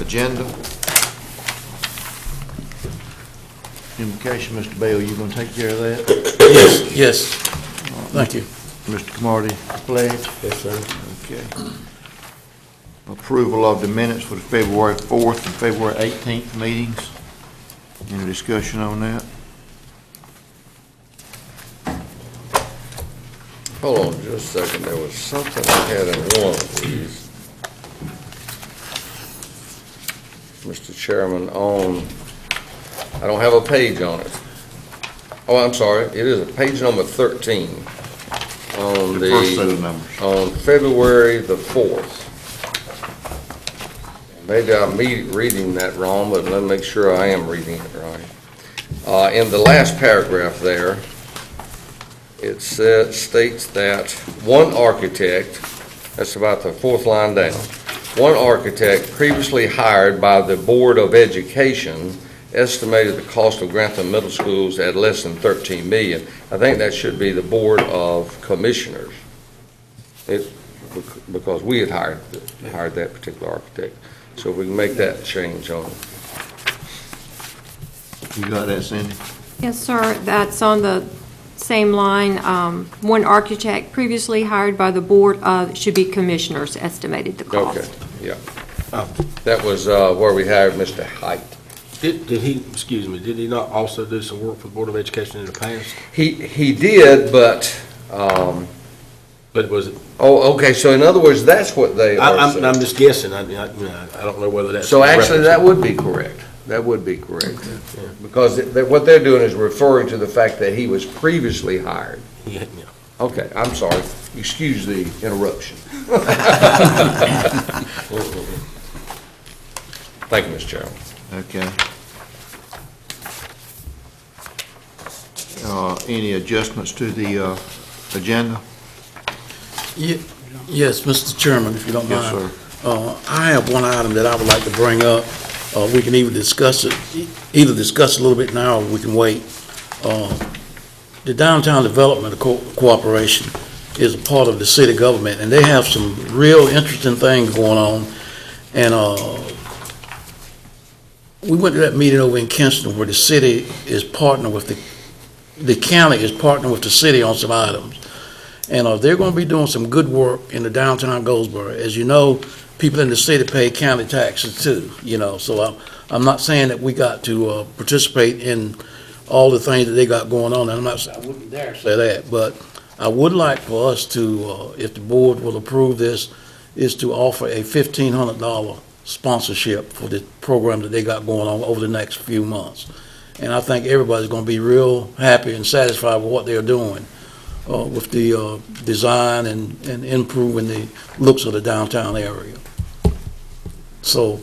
agenda. Invocation, Mr. Bell, you going to take care of that? Yes. Thank you. Mr. Camardi, pledge? Yes, sir. Okay. Approval of the minutes for the February 4th and February 18th meetings. Any discussion on that? Hold on just a second. There was something I had in one of these. Mr. Chairman, I don't have a page on it. Oh, I'm sorry. It is page number 13 on The first set of numbers. on February the 4th. Maybe I'm reading that wrong, but let me make sure I am reading it right. In the last paragraph there, it states that one architect, that's about the fourth line down, one architect previously hired by the Board of Education estimated the cost of Grantham Middle Schools at less than $13 million. I think that should be the Board of Commissioners, because we had hired that particular architect. So if we can make that change on it. You got that, Cindy? Yes, sir. That's on the same line. One architect previously hired by the board should be commissioners estimated the cost. Okay, yeah. That was where we hired Mr. Height. Did he, excuse me, did he not also do some work for the Board of Education in the past? He did, but, But was it, oh, okay, so in other words, that's what they are I'm saying. just guessing, I don't know whether that's. So actually, that would be correct. That would be correct. Yeah. Because what they're doing is referring to the fact that he was previously hired. Yeah. Okay, I'm sorry. Excuse the interruption. Thank you, Mr. Chairman. Okay. Any adjustments to the agenda? Yes, Mr. Chairman, if you don't mind. Yes, sir. I have one item that I would like to bring up. We can either discuss it a little bit now, or we can wait. The Downtown Development Corporation is a part of the city government, and they have some real interesting things going on. And we went to that meeting over in Kinston where the city is partnering with the county is partnering with the city on some items. And they're going to be doing some good work in the downtown Goldsboro. As you know, people in the city pay county taxes too, so I'm not saying that we got to participate in all the things that they got going on. And I wouldn't dare say that, but I would like for us to, if the board will approve this, is to offer a $1,500 sponsorship for the program that they got going on over the next few months. And I think everybody's going to be real happy and satisfied with what they're doing. With the design and improving the looks of the downtown area. So,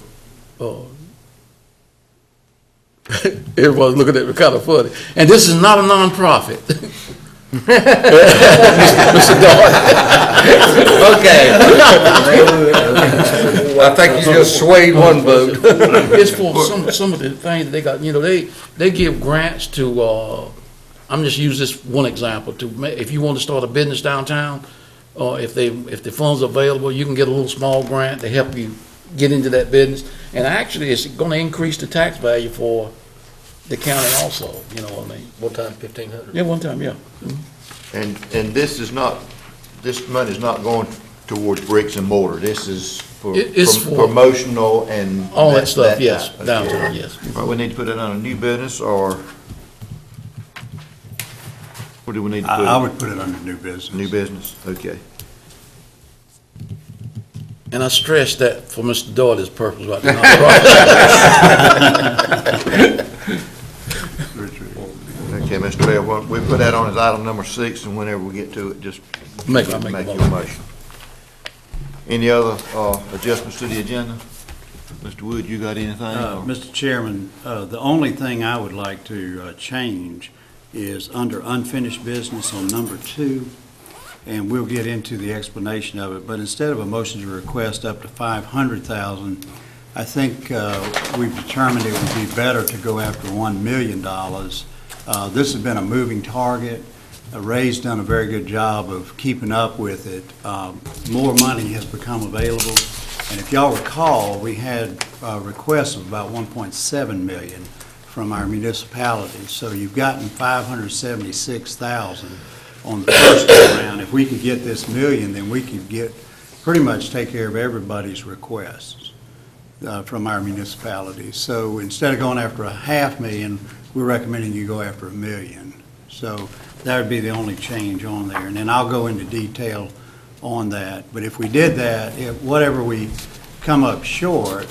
everybody's looking at me kind of funny. And this is not a nonprofit. Mr. Doyle. Okay. I think you just swayed one vote. It's for some of the things that they got, they give grants to, I'm just use this one example if you want to start a business downtown, if the funds are available, you can get a little small grant to help you get into that business. And actually, it's going to increase the tax value for the county also. You know what I mean? One time, 1,500. Yeah, one time, yeah. And this money is not going towards bricks and mortar. This is for It's for promotional and all that stuff. Yes, type. Okay. downtown. Yes. All right, we need to put it on a new business, or what do we need to put? I would put it under new business. New business, okay. And I stress that for Mr. Doyle's purpose about the nonprofit. Okay, Mr. Bell, well, we put that on as item number 6, and whenever we get to it, just Make your a motion. Any other adjustments to the agenda? Mr. Wood, you got anything? Mr. Chairman, the only thing I would like to change is under unfinished business on number 2, and we'll get into the explanation of it, but instead of a motion to request up to $500,000, I think we've determined it would be better to go after $1 million. This has been a moving target. Ray's done a very good job of keeping up with it. More money has become available, And if y'all recall, we had requests of about 1.7 million from our municipalities. So you've gotten 576,000 on the first go round. If we could get this million, then we could pretty much take care of everybody's requests from our municipalities. So instead of going after 500,000, we're recommending you go after 1 million. So that would be the only change on there. And then I'll go into detail on that. But if we did that, whatever we come up short,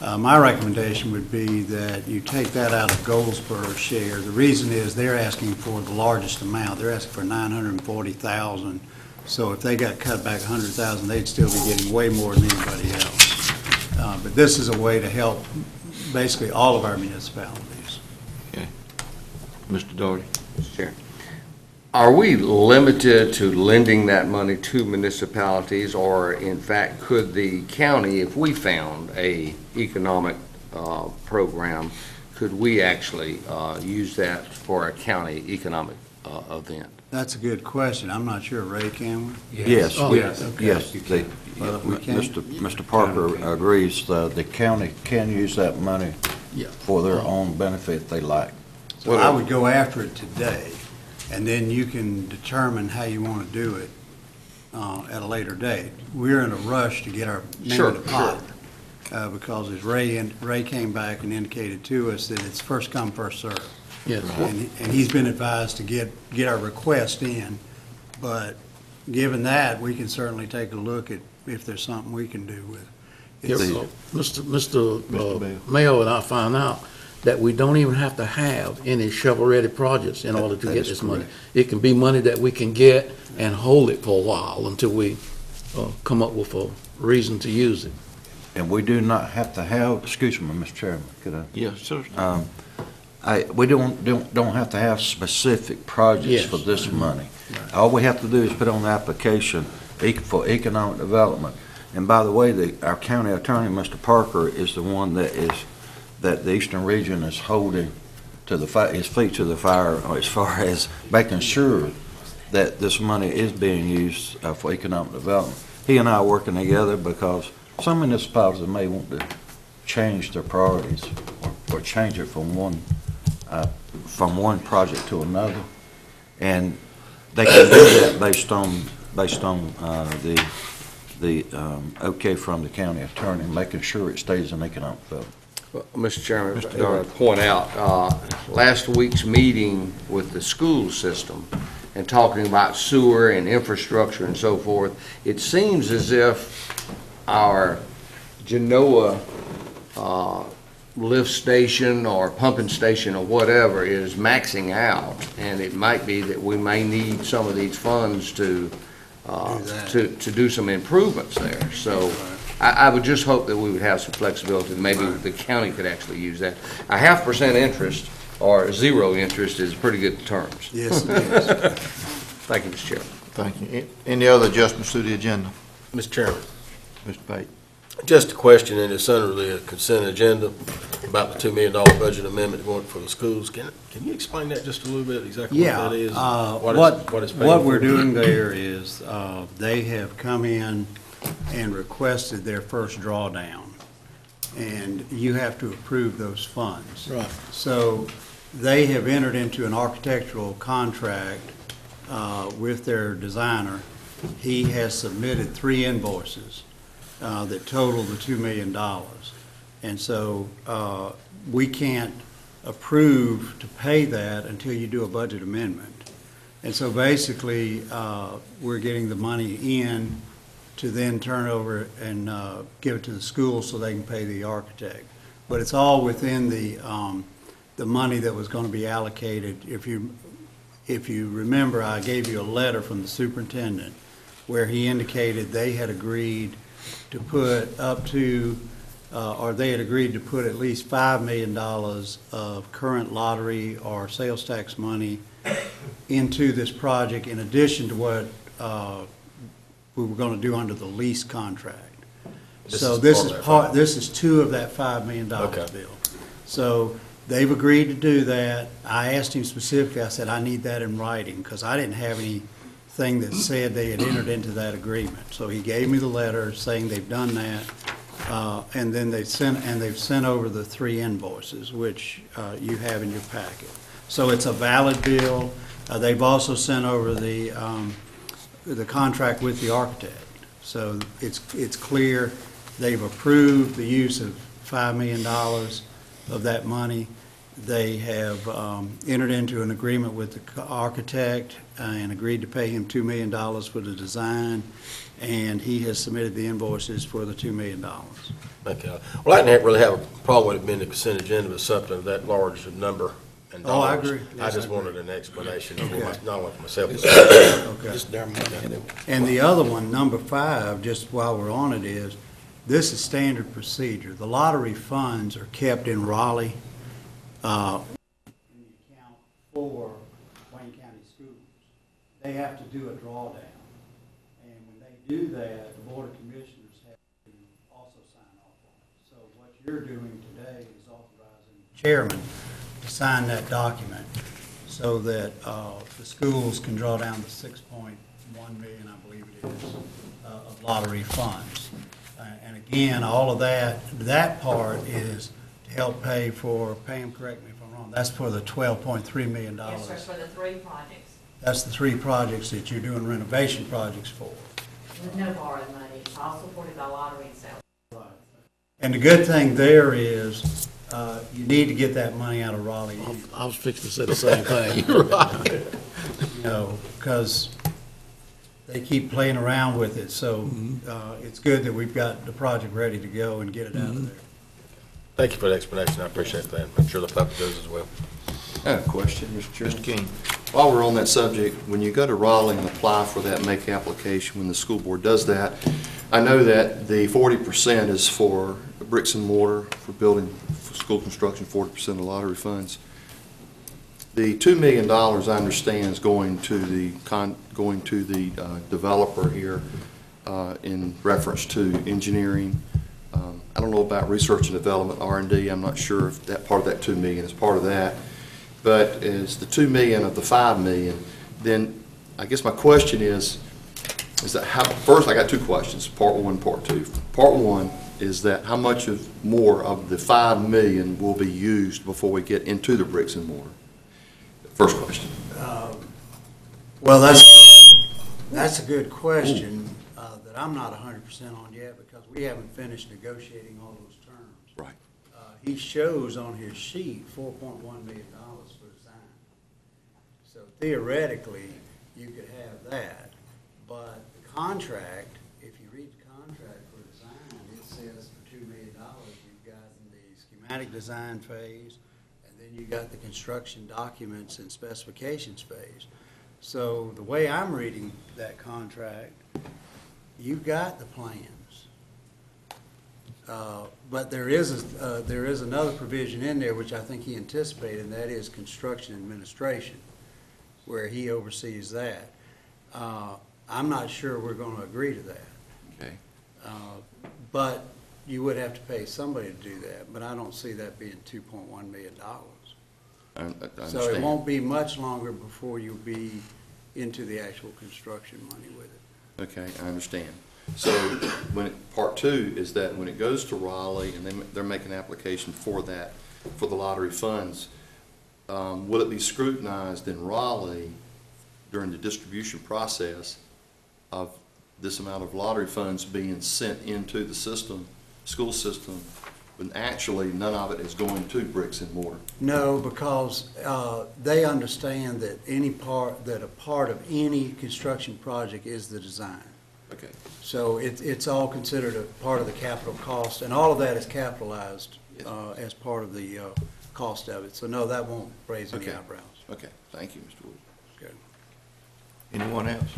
my recommendation would be that you take that out of Goldsboro's share. The reason is they're asking for the largest amount. They're asking for 940,000. So if they got cut back 100,000, they'd still be getting way more than anybody else. But this is a way to help basically all of our municipalities. Mr. Doherty? Mr. Chair. Are we limited to lending that money to municipalities, or in fact, could the county, if we found a economic program, could we actually use that for a county economic event? That's a good question. I'm not sure. Ray, can we? Yes, Oh, yes, okay. yes. We can. Mr. Parker agrees the county can use that money Yeah. for their own benefit they like. So I would go after it today, and then you can determine how you want to do it at a later date. We're in a rush to get our name in the pot, because as Ray came back and indicated to us that it's first come, first served. Yes. And he's been advised to get our request in, but given that, we can certainly take a look at if there's something we can do with it. Yes, Mr. Mayo and I found out that we don't even have to have any shovel-ready projects in order to That get is this money. correct. It can be money that we can get and hold it for a while until we come up with a reason to use it. And we do not have to have, excuse me, Mr. Chairman, could I? Yes, sir. We don't have to have specific projects Yes. for this money. All we have to do is put on the application for economic development. And by the way, our county attorney, Mr. Parker, is the one that the Eastern Region is holding his feet to the fire as far as making sure that this money is being used for economic development. He and I are working together because some municipalities may want to change their priorities or change it from one project to another. And they can do that based on the okay from the county attorney, making sure it stays in economic development. Well, Mr. Chairman, Mr. I Doherty. want to point out, last week's meeting with the school system and talking about sewer and infrastructure and so forth, it seems as if our Genoa lift station or pumping station or whatever is maxing out, and it might be that we may need some of these funds to do some improvements there. So I would just hope that we would have some flexibility, maybe the county could actually use that. A 0.5% interest or 0 interest is pretty good terms. Yes, it is. Thank you, Mr. Chairman. Thank you. Any other adjustments to the agenda? Mr. Chairman, Mr. Pate? just a question, and it's under the consent agenda about the $2 million budget amendment going for the schools. Can you explain that just a little bit, exactly what Yeah, that is? It's paying what we're for? doing there is, they have come in and requested their first drawdown, and you have to approve those funds. Right. So they have entered into an architectural contract with their designer. He has submitted 3 invoices that total the $2 million. And so we can't approve to pay that until you do a budget amendment. And so basically, we're getting the money in to then turn over and give it to the school so they can pay the architect. But it's all within the money that was going to be allocated. If you remember, I gave you a letter from the superintendent where he indicated they had agreed to put up to, or they had agreed to put at least $5 million of current lottery or sales tax money into this project in addition to what we were going to do under the lease contract. So this is 2 of that $5 million Okay. bill. So they've agreed to do that. I asked him specifically, I said, I need that in writing, because I didn't have anything that said they had entered into that agreement. So he gave me the letter saying they've done that, And then they've sent over the 3 invoices, which you have in your packet. So it's a valid bill. They've also sent over the contract with the architect. So it's clear they've approved the use of $5 million of that money. They have entered into an agreement with the architect and agreed to pay him $2 million for the design, and he has submitted the invoices for the $2 million. Okay. Well, I didn't really have a problem with it being the consent agenda, but something of that large a number and Oh, I dollars. agree. I Yes, just I agree. wanted an explanation, for Okay. not only for myself, but Okay. Just their money. And the other one, number 5, just while we're on it, is this is standard procedure. The lottery funds are kept in Raleigh in the account for Wayne County Schools. They have to do a drawdown. And when they do that, the Board of Commissioners have to also sign off on it. So what you're doing today is authorizing the chairman to sign that document so that the schools can draw down the $6.1 million, I believe it is, of lottery funds. And again, all of that part is to help pay for, Pam, correct me if I'm wrong, that's for the $12.3 million. Yes, sir, for the 3 projects, That's the 3 projects that you're doing renovation projects for. with no borrowed money, all supported by lottery and sales. And the good thing there is, you need to get that money out of Raleigh, I was fixing to say the same thing. You're right. you know, because they keep playing around with it. So it's good that we've got the project ready to go and get it out of there. thank you for the explanation. I appreciate that. I'm sure the public does as well. I have a question, Mr. Chairman. Mr. King. While we're on that subject, when you go to Raleigh and apply for that make application, when the school board does that, I know that the 40% is for bricks and mortar, for building, for school construction, 40% of lottery funds. The $2 million, I understand, is going to the developer here in reference to engineering. I don't know about research and development, R&D. I'm not sure if that part of that $2 million is part of that. But is the $2 million of the $5 million, then I guess my question is that how, first I got 2 questions, part 1, part 2. Part 1 is that how much more of the $5 million will be used before we get into the bricks and mortar? First question. Well, that's a good question that I'm not 100% on yet because we haven't finished negotiating all those terms. Right. He shows on his sheet $4.1 million for design. So theoretically, you could have that, but the contract, if you read the contract for design, it says for $2 million, you've got the schematic design phase, and then you got the construction documents and specifications phase. So the way I'm reading that contract, you've got the plans. But there is another provision in there which I think he anticipated, and that is construction administration, where he oversees that. I'm not sure we're going to agree to that. Okay. But you would have to pay somebody to do that, but I don't see that being $2.1 million. I understand. So it won't be much longer before you'll be into the actual construction money with it. Okay, I understand. So part 2 is that when it goes to Raleigh and they're making an application for that, for the lottery funds, will it be scrutinized in Raleigh during the distribution process of this amount of lottery funds being sent into the system, school system, when actually none of it is going to bricks and mortar? No, because they understand that a part of any construction project is the design. Okay. So it's all considered a part of the capital cost, and all of that is capitalized Yes. as part of the cost of it. So no, that won't raise any Okay. eyebrows. Okay, thank you, Mr. Wood. Good. Anyone else?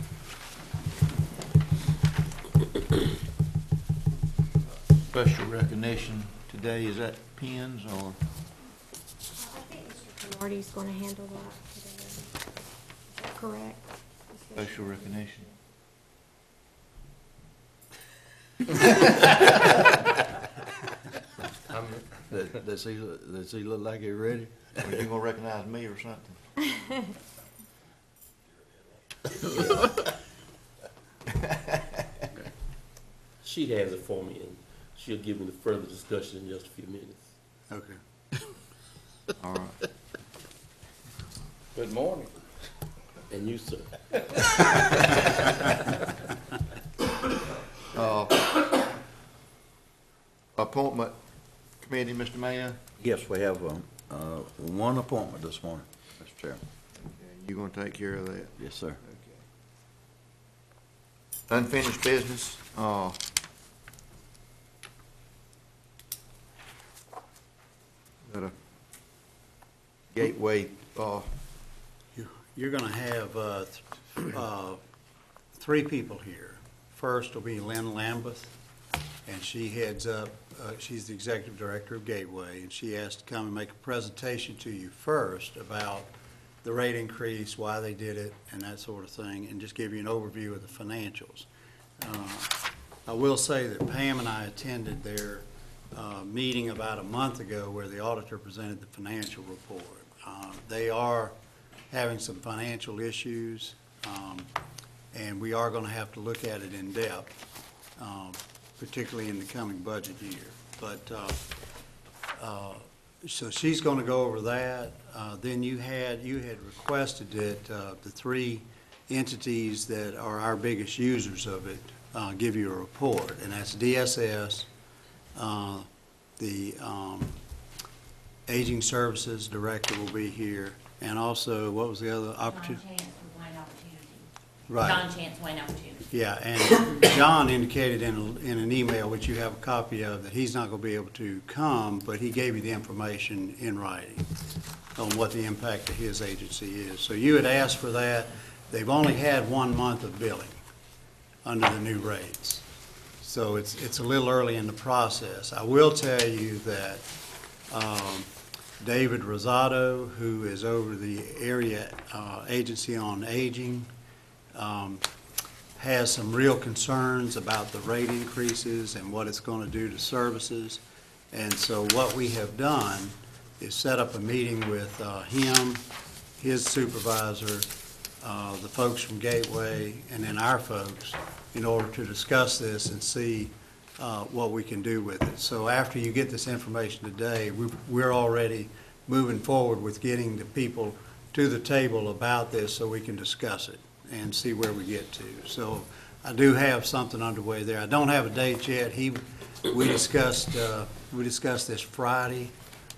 Special recognition today, is that pins or? I think Mr. Marty's going to handle that today. Is that correct? Special recognition. Does he look like he's ready? Are you gonna recognize me or something? She has it for me, and she'll give me the further discussion in just a few minutes. Okay. All right. Good morning. And you, sir. Appointment committee, Mr. Mayor, Yes, we have, one appointment this morning, Mr. Chairman. you gonna take care of that? Yes, sir. Unfinished business, got a Gateway, You're going to have three people here. First will be Lynn Lambeth, and she heads up, she's the executive director of Gateway, and she asked to come and make a presentation to you first about the rate increase, why they did it, and that sort of thing, and just give you an overview of the financials. I will say that Pam and I attended their meeting about a month ago where the auditor presented the financial report. They are having some financial issues, and we are going to have to look at it in depth, particularly in the coming budget year. But, so she's going to go over that. Then you had requested that the three entities that are our biggest users of it give you a report, and that's DSS, the Aging Services Director will be here, and also, what was the other opportunity? John Chance with Wayne Opportunity. Right. John Chance, Wayne Opportunity. Yeah, and John indicated in an email, which you have a copy of, that he's not going to be able to come, but he gave you the information in writing on what the impact of his agency is. So you had asked for that. They've only had 1 month of billing under the new rates. So it's a little early in the process. I will tell you that David Rosado, who is over the area agency on aging, has some real concerns about the rate increases and what it's going to do to services. And so what we have done is set up a meeting with him, his supervisor, the folks from Gateway, and then our folks, in order to discuss this and see what we can do with it. So after you get this information today, we're already moving forward with getting the people to the table about this so we can discuss it and see where we get to. So I do have something underway there. I don't have a date yet. We discussed this Friday.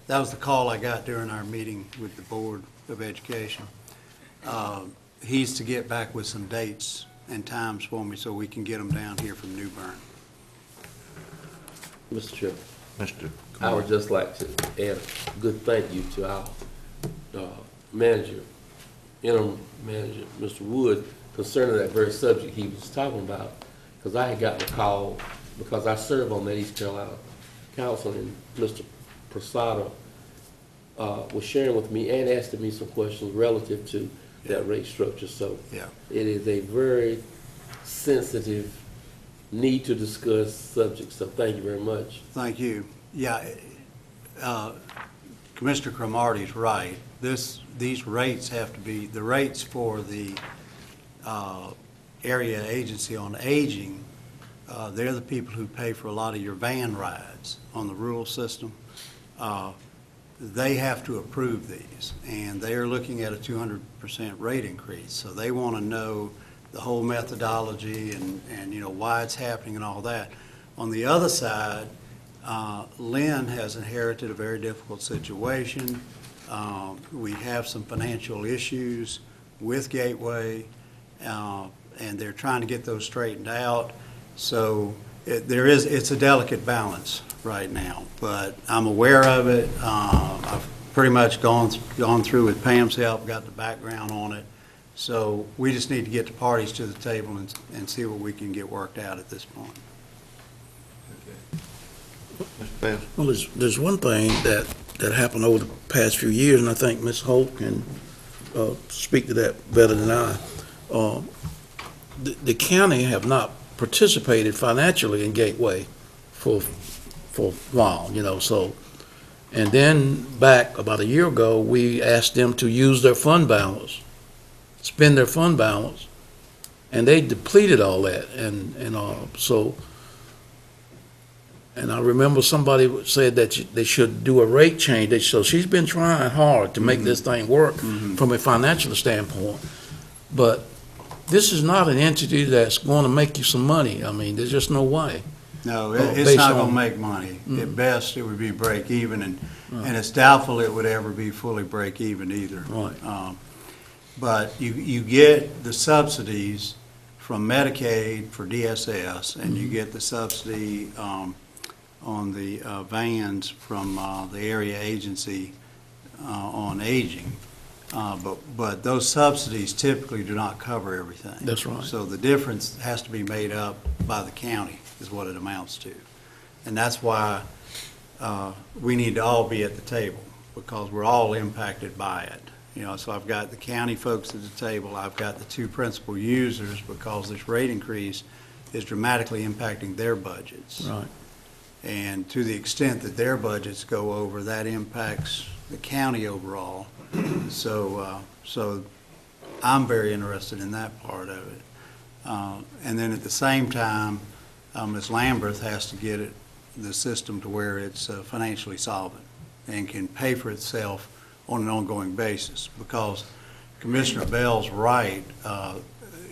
That was the call I got during our meeting with the Board of Education. He's to get back with some dates and times for me so we can get them down here from New Bern. Mr. Chairman, Mr. I would just like to add a good thank you to our manager, interim manager, Mr. Wood, concerning that very subject he was talking about, because I had gotten a call, because I serve on that East Carolina Council, and Mr. Prasada was sharing with me and asking me some questions relative to that rate structure. So Yeah. it is a very sensitive, need to discuss subject, so thank you very much. Thank you. Yeah, Commissioner Cromartie's right. These rates have to be, the rates for the area agency on aging, they're the people who pay for a lot of your van rides on the rural system. They have to approve these, and they are looking at a 200% rate increase. So they want to know the whole methodology and you know, why it's happening and all that. On the other side, Lynn has inherited a very difficult situation. We have some financial issues with Gateway, and they're trying to get those straightened out. So it's a delicate balance right now, but I'm aware of it. I've pretty much gone through with Pam's help, got the background on it. So we just need to get the parties to the table and see what we can get worked out at this point. Mr. Bell? Well, there's one thing that happened over the past few years, and I think Ms. Holt can speak to that better than I. The county have not participated financially in Gateway for a while, you know, so. And then back about a year ago, we asked them to use their fund balance, spend their fund balance, and they depleted all that. And so And I remember somebody said that they should do a rate change. So she's been trying hard to make this thing work from a financial standpoint. But this is not an entity that's going to make you some money. I mean, there's just no way. No, Based it's not going to on- make money. At best, it would be break even, and it's doubtful it would ever be fully break even either. Right. But you get the subsidies from Medicaid for DSS, and you get the subsidy on the vans from the area agency on aging. But those subsidies typically do not cover everything. That's right. So the difference has to be made up by the county, is what it amounts to. And that's why we need to all be at the table, because we're all impacted by it. So I've got the county folks at the table, I've got the two principal users, because this rate increase is dramatically impacting their budgets. Right. And to the extent that their budgets go over, that impacts the county overall. So I'm very interested in that part of it. And then at the same time, Ms. Lamberth has to get the system to where it's financially solvent and can pay for itself on an ongoing basis, because Commissioner Bell's right.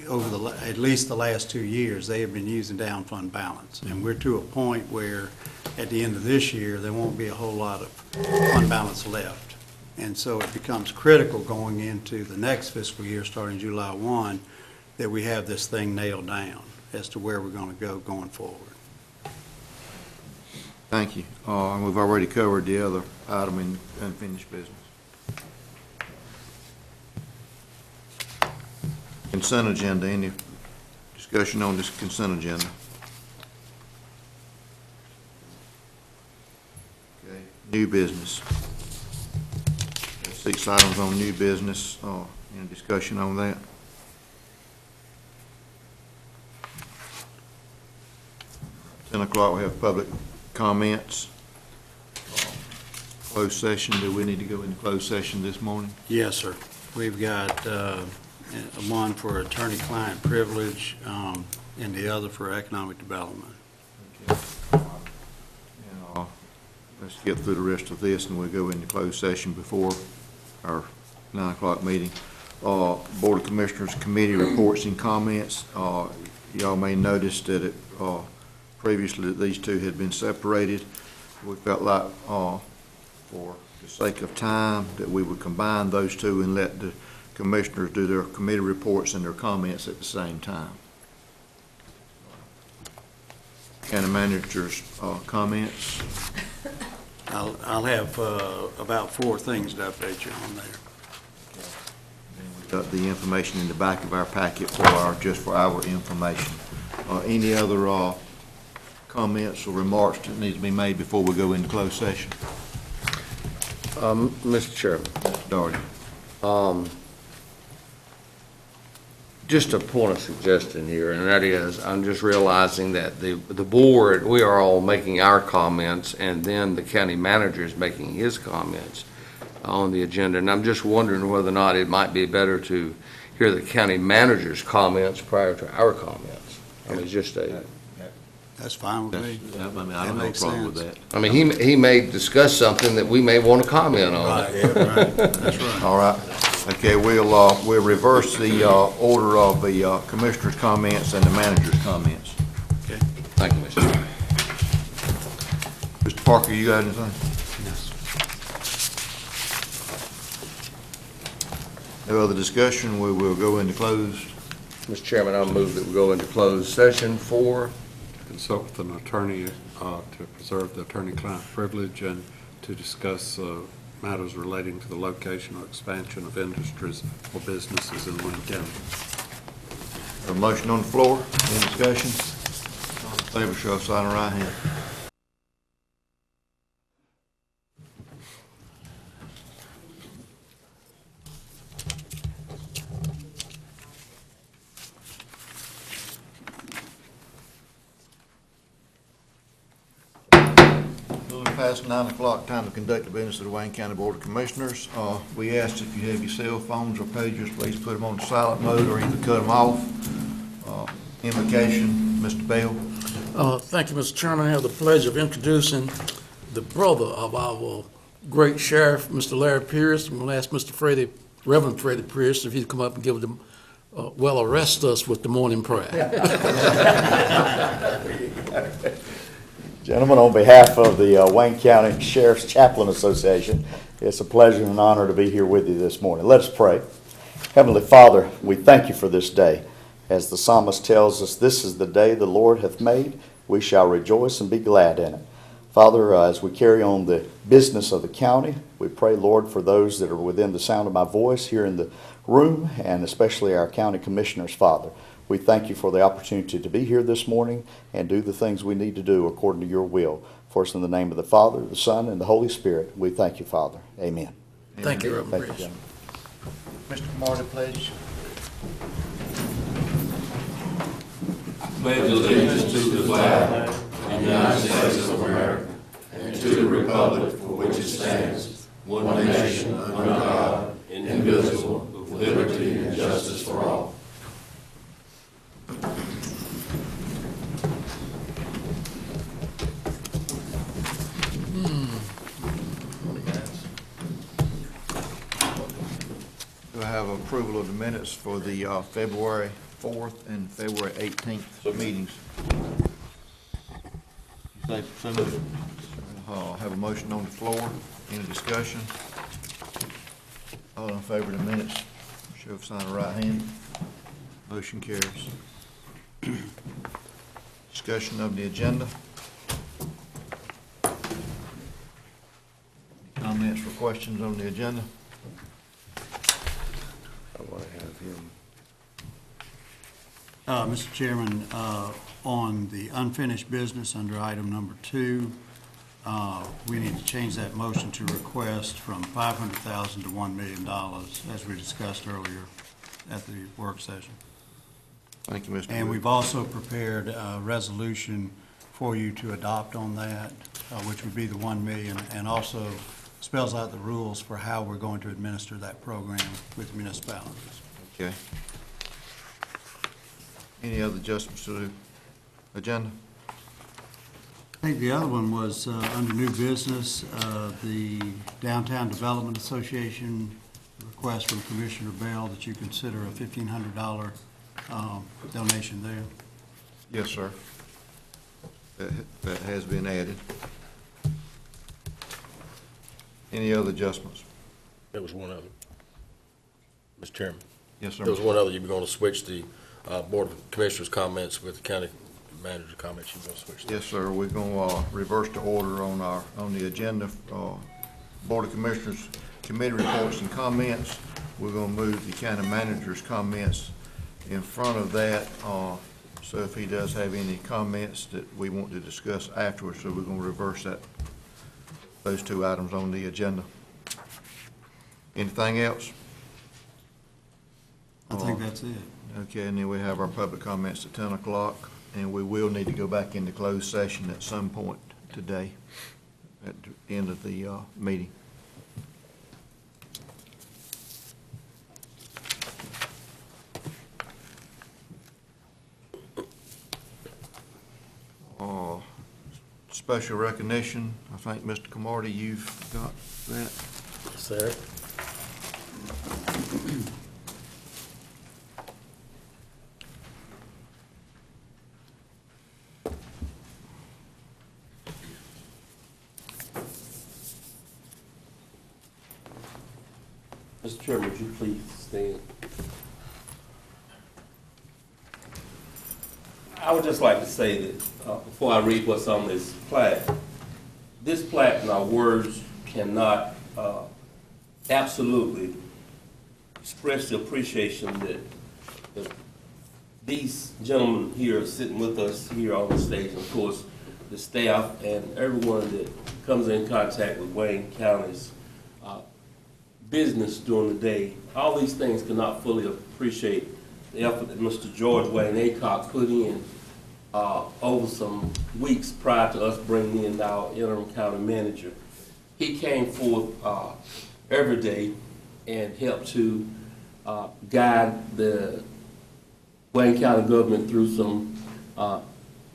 Over at least the last 2 years, they have been using down fund balance. And we're to a point where at the end of this year, there won't be a whole lot of fund balance left. And so it becomes critical going into the next fiscal year, starting July 1, that we have this thing nailed down as to where we're going to go going forward. Thank you. We've already covered the other item in unfinished business. Consent agenda, any discussion on this consent agenda? Okay, new business. There's 6 items on new business. Any discussion on that? Ten o'clock, we have public comments. Closed session, do we need to go into closed session this morning? Yes, sir. We've got one for attorney-client privilege and the other for economic development. Let's get through the rest of this and we'll go into closed session before our 9 o'clock meeting. Board of Commissioners Committee reports and comments. Y'all may notice that previously that these two had been separated. We felt like for the sake of time that we would combine those two and let the commissioners do their committee reports and their comments at the same time. County manager's comments. I'll have about 4 things to update you on there. We've got the information in the back of our packet just for our information. Any other comments or remarks that need to be made before we go into closed session? Mr. Chairman. Doherty. Just a point of suggestion here, and that is, I'm just realizing that the board, we are all making our comments, and then the county manager is making his comments on the agenda, and I'm just wondering whether or not it might be better to hear the county manager's comments prior to our comments. I mean, it's just That's fine with me. I mean, I That don't have a makes problem with sense. that. I mean, he may discuss something that we may want to comment on. Right, yeah, right. That's right. All right. Okay, we'll reverse the order of the commissioner's comments and the manager's comments. Okay. Thank you, Mr. Chairman. Mr. Parker, you got anything? No other discussion, we will go into closed. Mr. Chairman, I'll move that we go into closed session for consult with an attorney to preserve the attorney-client privilege and to discuss matters relating to the location or expansion of industries or businesses in Wayne County. A motion on the floor, any discussion? All in favor, show of sign of right hand. Past 9 o'clock, time to conduct the business of the Wayne County Board of Commissioners. We asked if you have your cell phones or pagers, please put them on silent mode or either cut them off. Invocation, Mr. Bell. Thank you, Mr. Chairman. I have the pleasure of introducing the brother of our great sheriff, Mr. Larry Pierce. I'm going to ask Reverend Freddie Pierce, if he'd come up and give them, arrest us with the morning prayer. Gentlemen, on behalf of the Wayne County Sheriff's Chaplain Association, it's a pleasure and an honor to be here with you this morning. Let us pray. Heavenly Father, we thank you for this day. As the psalmist tells us, this is the day the Lord hath made. We shall rejoice and be glad in it. Father, as we carry on the business of the county, we pray, Lord, for those that are within the sound of my voice here in the room, and especially our county commissioners, Father. We thank you for the opportunity to be here this morning and do the things we need to do according to your will. For us in the name of the Father, the Son, and the Holy Spirit, we thank you, Father. Amen. Thank you, Reverend Thank you, Pierce. gentlemen. Mr. Marty, pledge. Pledge allegiance to the flag of the United States of America and to the republic for which it stands, one nation under God, indivisible, with liberty and justice for all. Do I have approval of the minutes for the February 4th and February 18th meetings? Say so moved. Have a motion on the floor. Any discussion? All in favor of the minutes, show of sign of right hand. Motion carries. Discussion of the agenda. Comments or questions on the agenda? I want to have him. Mr. Chairman, on the unfinished business under item number 2, we need to change that motion to request from $500,000 to $1 million, as we discussed earlier at the work session. Thank you, Mr. And Wood. we've also prepared a resolution for you to adopt on that, which would be the $1 million, and also spells out the rules for how we're going to administer that program with municipalities. Okay. Any other adjustments to the agenda? I think the other one was under new business, the Downtown Development Association request from Commissioner Bell that you consider a $1,500 donation there. Yes, sir. That has been added. Any other adjustments? There was one other. Mr. Chairman, Yes, sir. there was one other. You were going to switch the Board of Commissioners comments with the county manager comments. You were going to switch. Yes, sir. We're going to reverse the order on the agenda. Board of Commissioners committee reports and comments. We're going to move the county manager's comments in front of that. So if he does have any comments that we want to discuss afterwards, so we're going to reverse those two items on the agenda. Anything else? I think that's it. Okay, and then we have our public comments at 10 o'clock, and we will need to go back into closed session at some point today at the end of the meeting. Special recognition, I think, Mr. Camardi, you've got that. Sir? Mr. Chairman, would you please stand? I would just like to say that, before I read what's on this plaque and our words cannot absolutely express the appreciation that these gentlemen here are sitting with us here on the stage, and of course, the staff and everyone that comes in contact with Wayne County's business during the day. All these things cannot fully appreciate the effort that Mr. George Wayne Aycock put in over some weeks prior to us bringing in our interim county manager. He came forth every day and helped to guide the Wayne County government through some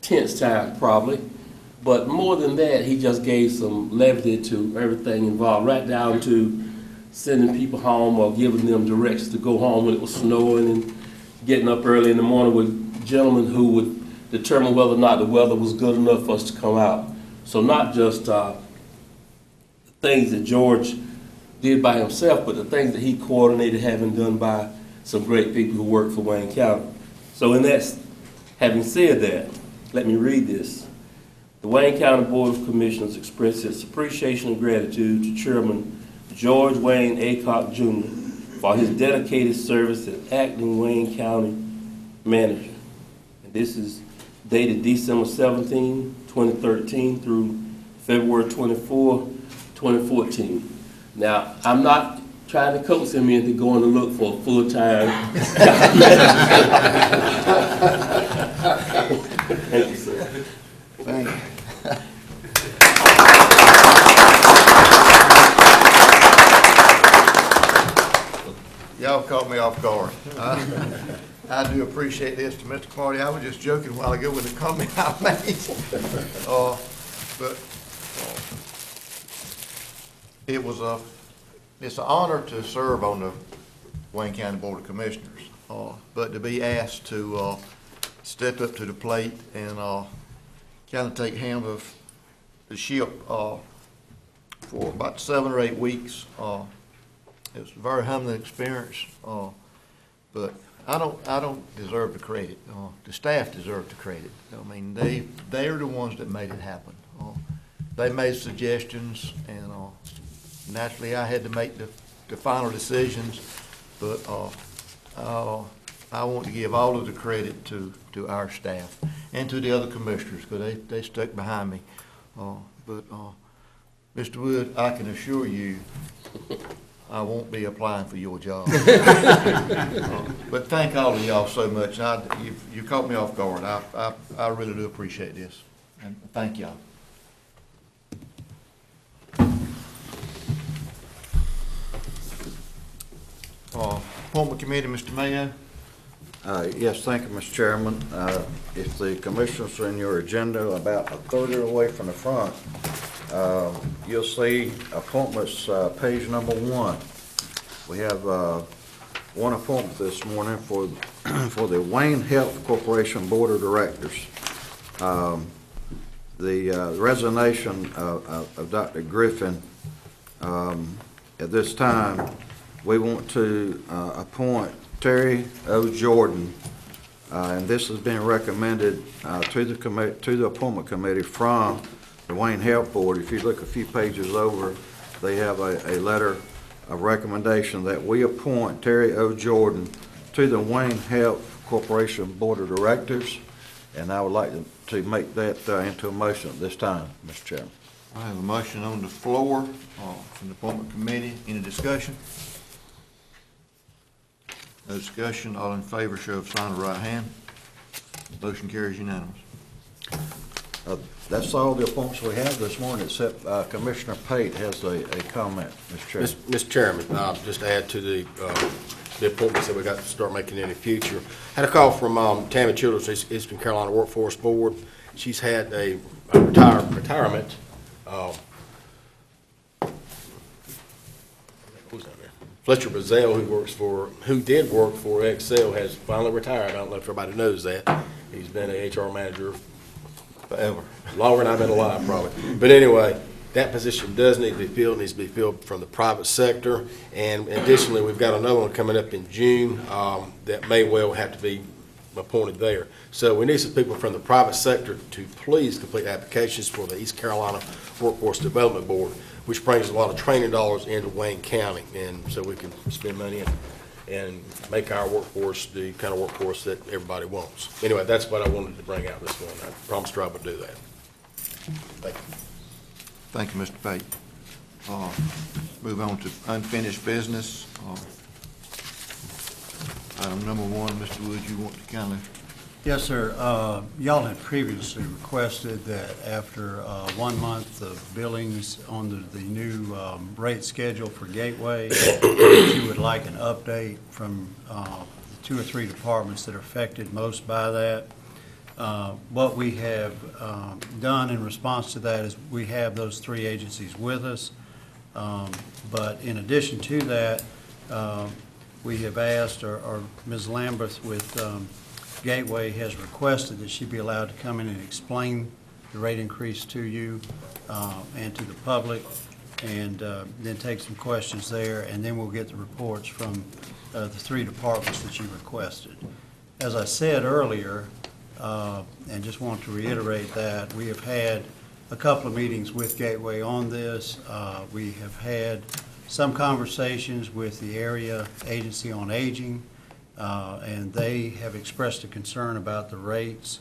tense time probably. But more than that, he just gave some levity to everything involved, right down to sending people home or giving them directions to go home when it was snowing and getting up early in the morning with gentlemen who would determine whether or not the weather was good enough for us to come out. So not just things that George did by himself, but the things that he coordinated, having done by some great people who work for Wayne County. So in that, having said that, let me read this. The Wayne County Board of Commissioners express its appreciation and gratitude to Chairman George Wayne Aycock Jr. for his dedicated service as acting Wayne County manager. And this is dated December 17, 2013 through February 24, 2014. Now, I'm not trying to coax him into going to look for a full-time. Thank you, sir. Thank you. Y'all caught me off guard. I do appreciate this to Mr. Carty. I was just joking a while ago with the comment I made. But it's an honor to serve on the Wayne County Board of Commissioners. But to be asked to step up to the plate and kind of take hand of the ship for about 7 or 8 weeks. It was a very humbling experience, but I don't deserve the credit. The staff deserve the credit. I mean, they are the ones that made it happen. They made suggestions, and naturally I had to make the final decisions. But I want to give all of the credit to our staff and to the other commissioners, because they stuck behind me. But Mr. Wood, I can assure you, I won't be applying for your job. But thank all of y'all so much. You caught me off guard. I really do appreciate this, and thank y'all. Appointment committee, Mr. Mayo. Yes, thank you, Mr. Chairman. If the commissioners are in your agenda, about a third of the way from the front, you'll see appointments, page number 1. We have one appointment this morning for the Wayne Health Corporation Board of Directors. The resignation of Dr. Griffin. At this time, we want to appoint Terry O. Jordan, and this has been recommended to the appointment committee from the Wayne Health Board. If you look a few pages over, they have a letter of recommendation that we appoint Terry O. Jordan to the Wayne Health Corporation Board of Directors, and I would like to make that into a motion at this time, Mr. Chairman. I have a motion on the floor from the appointment committee. Any discussion? No discussion. All in favor, show of sign of right hand. Motion carries unanimous. That's all the appointments we have this morning, except Commissioner Pate has a comment, Mr. Chairman. Mr. Chairman, just to add to the appointments that we got to start making in the future. Had a call from Tammy Childers, Eastern Carolina Workforce Board. She's had a retirement. Who's out there? Fletcher Bazell, who did work for Excel, has finally retired. I don't know if everybody knows that. He's been an HR manager forever, longer than I've been alive, probably. But anyway, that position does need to be filled, needs to be filled from the private sector. And additionally, we've got another one coming up in June that may well have to be appointed there. So we need some people from the private sector to please complete applications for the East Carolina Workforce Development Board, which brings a lot of training dollars into Wayne County, and so we can spend money and make our workforce the kind of workforce that everybody wants. Anyway, that's what I wanted to bring out this morning. I promised I would do that. Thank you. Thank you, Mr. Pate. Move on to unfinished business. Item number 1, Mr. Wood, you want to kind of... Yes, sir. Y'all had previously requested that after 1 month of billings on the new rate schedule for Gateway, that you would like an update from the 2 or 3 departments that are affected most by that. What we have done in response to that is we have those three agencies with us. But in addition to that, we have asked, or Ms. Lambert with Gateway has requested that she be allowed to come in and explain the rate increase to you and to the public, and then take some questions there, and then we'll get the reports from the three departments that you requested. As I said earlier, and just want to reiterate that, we have had a couple of meetings with Gateway on this. We have had some conversations with the Area Agency on Aging, and they have expressed a concern about the rates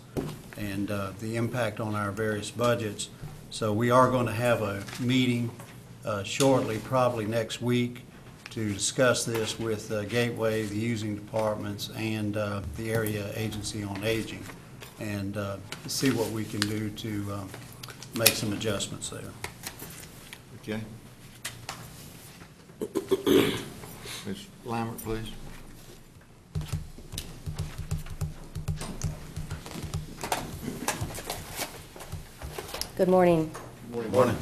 and the impact on our various budgets. So we are going to have a meeting shortly, probably next week, to discuss this with Gateway, the using departments, and the Area Agency on Aging, and see what we can do to make some adjustments there. Okay. Ms. Lambert, please. Good morning. Good morning.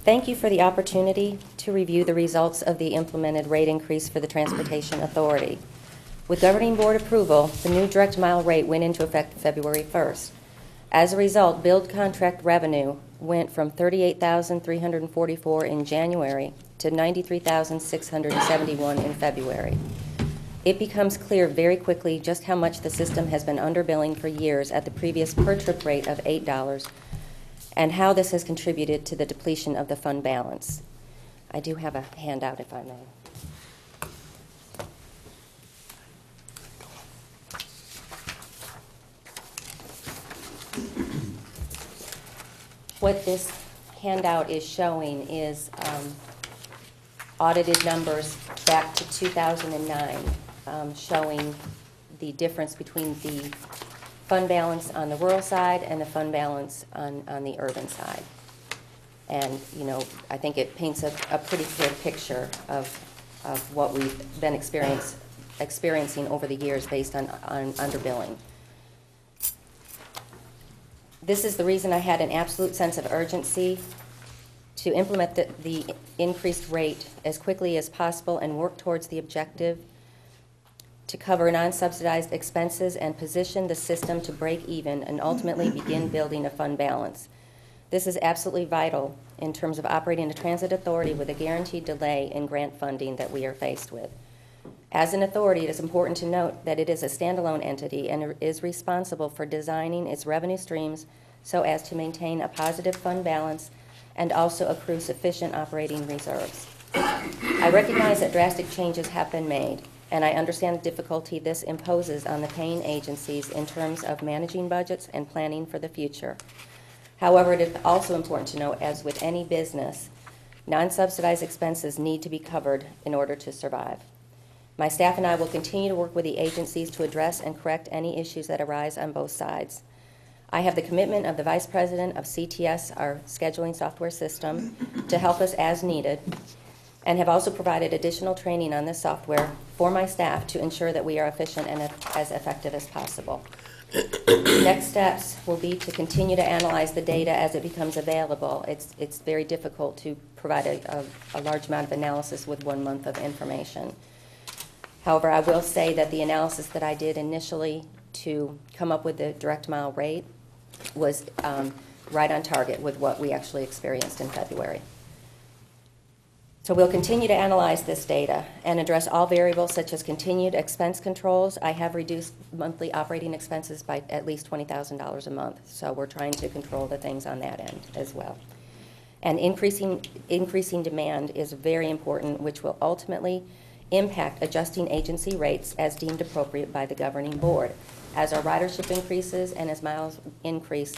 Thank you for the opportunity to review the results of the implemented rate increase for the Transportation Authority. With Governing Board approval, the new direct mile rate went into effect February 1st. As a result, billed contract revenue went from $38,344 in January to $93,671 in February. It becomes clear very quickly just how much the system has been underbilling for years at the previous per-trip rate of $8, and how this has contributed to the depletion of the fund balance. I do have a handout, if I may. What this handout is showing is audited numbers back to 2009, showing the difference between the fund balance on the rural side and the fund balance on the urban side. And, you know, I think it paints a pretty clear picture of what we've been experiencing over the years based on underbilling. This is the reason I had an absolute sense of urgency to implement the increased rate as quickly as possible and work towards the objective to cover non-subsidized expenses and position the system to break even and ultimately begin building a fund balance. This is absolutely vital in terms of operating a transit authority with a guaranteed delay in grant funding that we are faced with. As an authority, it is important to note that it is a standalone entity and is responsible for designing its revenue streams so as to maintain a positive fund balance and also accrue sufficient operating reserves. I recognize that drastic changes have been made, and I understand the difficulty this imposes on the paying agencies in terms of managing budgets and planning for the future. However, it is also important to note, as with any business, non-subsidized expenses need to be covered in order to survive. My staff and I will continue to work with the agencies to address and correct any issues that arise on both sides. I have the commitment of the Vice President of CTS, our scheduling software system, to help us as needed, and have also provided additional training on this software for my staff to ensure that we are efficient and as effective as possible. Next steps will be to continue to analyze the data as it becomes available. It's very difficult to provide a large amount of analysis with 1 month of information. However, I will say that the analysis that I did initially to come up with the direct mile rate was right on target with what we actually experienced in February. So we'll continue to analyze this data and address all variables such as continued expense controls. I have reduced monthly operating expenses by at least $20,000 a month, so we're trying to control the things on that end as well. And increasing demand is very important, which will ultimately impact adjusting agency rates as deemed appropriate by the governing board. As our ridership increases and as miles increase,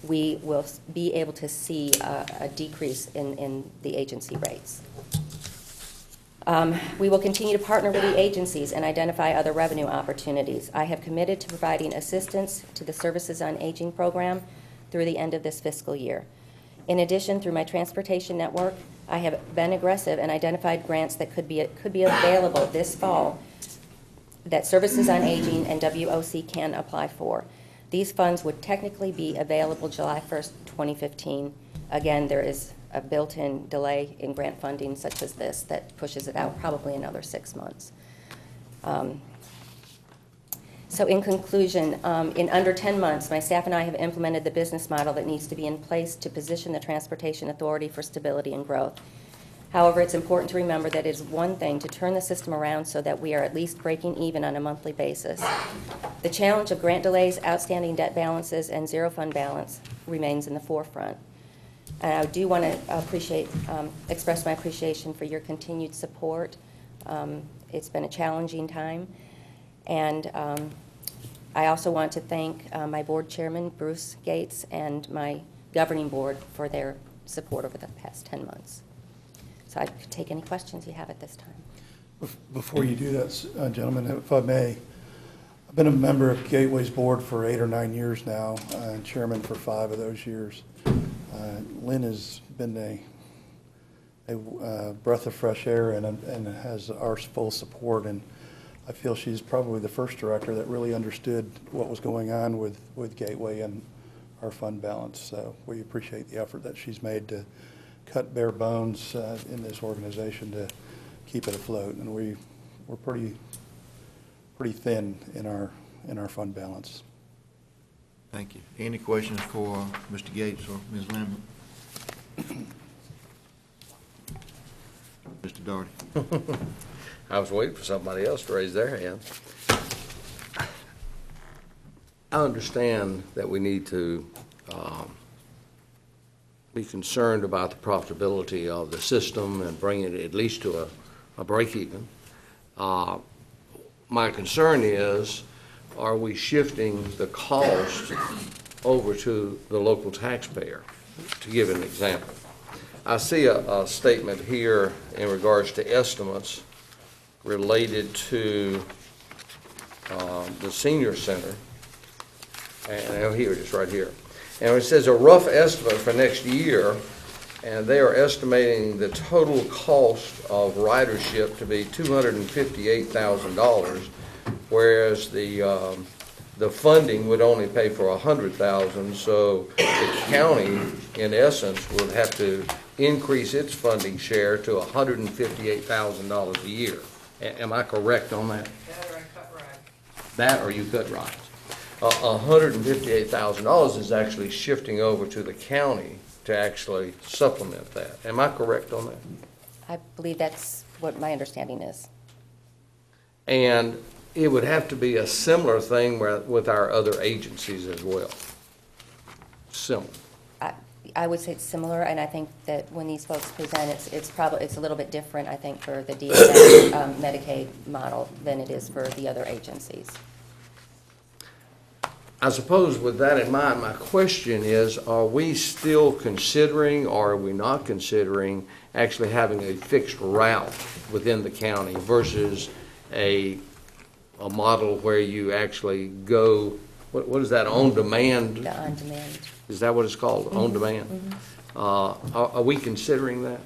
we will be able to see a decrease in the agency rates. We will continue to partner with the agencies and identify other revenue opportunities. I have committed to providing assistance to the Services on Aging program through the end of this fiscal year. In addition, through my transportation network, I have been aggressive and identified grants that could be available this fall that Services on Aging and WOC can apply for. These funds would technically be available July 1st, 2015. Again, there is a built-in delay in grant funding such as this that pushes it out probably another 6 months. So in conclusion, in under 10 months, my staff and I have implemented the business model that needs to be in place to position the Transportation Authority for stability and growth. However, it's important to remember that it is one thing to turn the system around so that we are at least breaking even on a monthly basis. The challenge of grant delays, outstanding debt balances, and zero fund balance remains in the forefront. And I do want to express my appreciation for your continued support. It's been a challenging time. And I also want to thank my board chairman, Bruce Gates, and my governing board for their support over the past 10 months. So I could take any questions you have at this time. Before you do that, gentlemen, if I may, I've been a member of Gateway's board for 8 or 9 years now, and chairman for 5 of those years. Lynn has been a breath of fresh air and has our full support, and I feel she's probably the first director that really understood what was going on with Gateway and our fund balance. So we appreciate the effort that she's made to cut bare bones in this organization to keep it afloat, and we're pretty thin in our fund balance. Thank you. Any questions for Mr. Gates or Ms. Lambert? Mr. Daugherty? I was waiting for somebody else to raise their hand. I understand that we need to be concerned about the profitability of the system and bring it at least to a break even. My concern is, are we shifting the cost over to the local taxpayer? To give an example, I see a statement here in regards to estimates related to the senior center, and here it is right here. And it says a rough estimate for next year, and they are estimating the total cost of ridership to be $258,000, whereas the funding would only pay for $100,000. So the county, in essence, would have to increase its funding share to $158,000 a year. Am I correct on that? That or you cut rides. $158,000 is actually shifting over to the county to actually supplement that. Am I correct on that? I believe that's what my understanding is. And it would have to be a similar thing with our other agencies as well. Similar. I would say it's similar, and I think that when these folks present, it's a little bit different, I think, for the DSS Medicaid model than it is for the other agencies. I suppose with that in mind, my question is, are we still considering, or are we not considering, actually having a fixed route within the county versus a model where you actually go, what is that, on demand? The on demand. Is that what it's called, on demand? Mm-hmm. Are we considering that?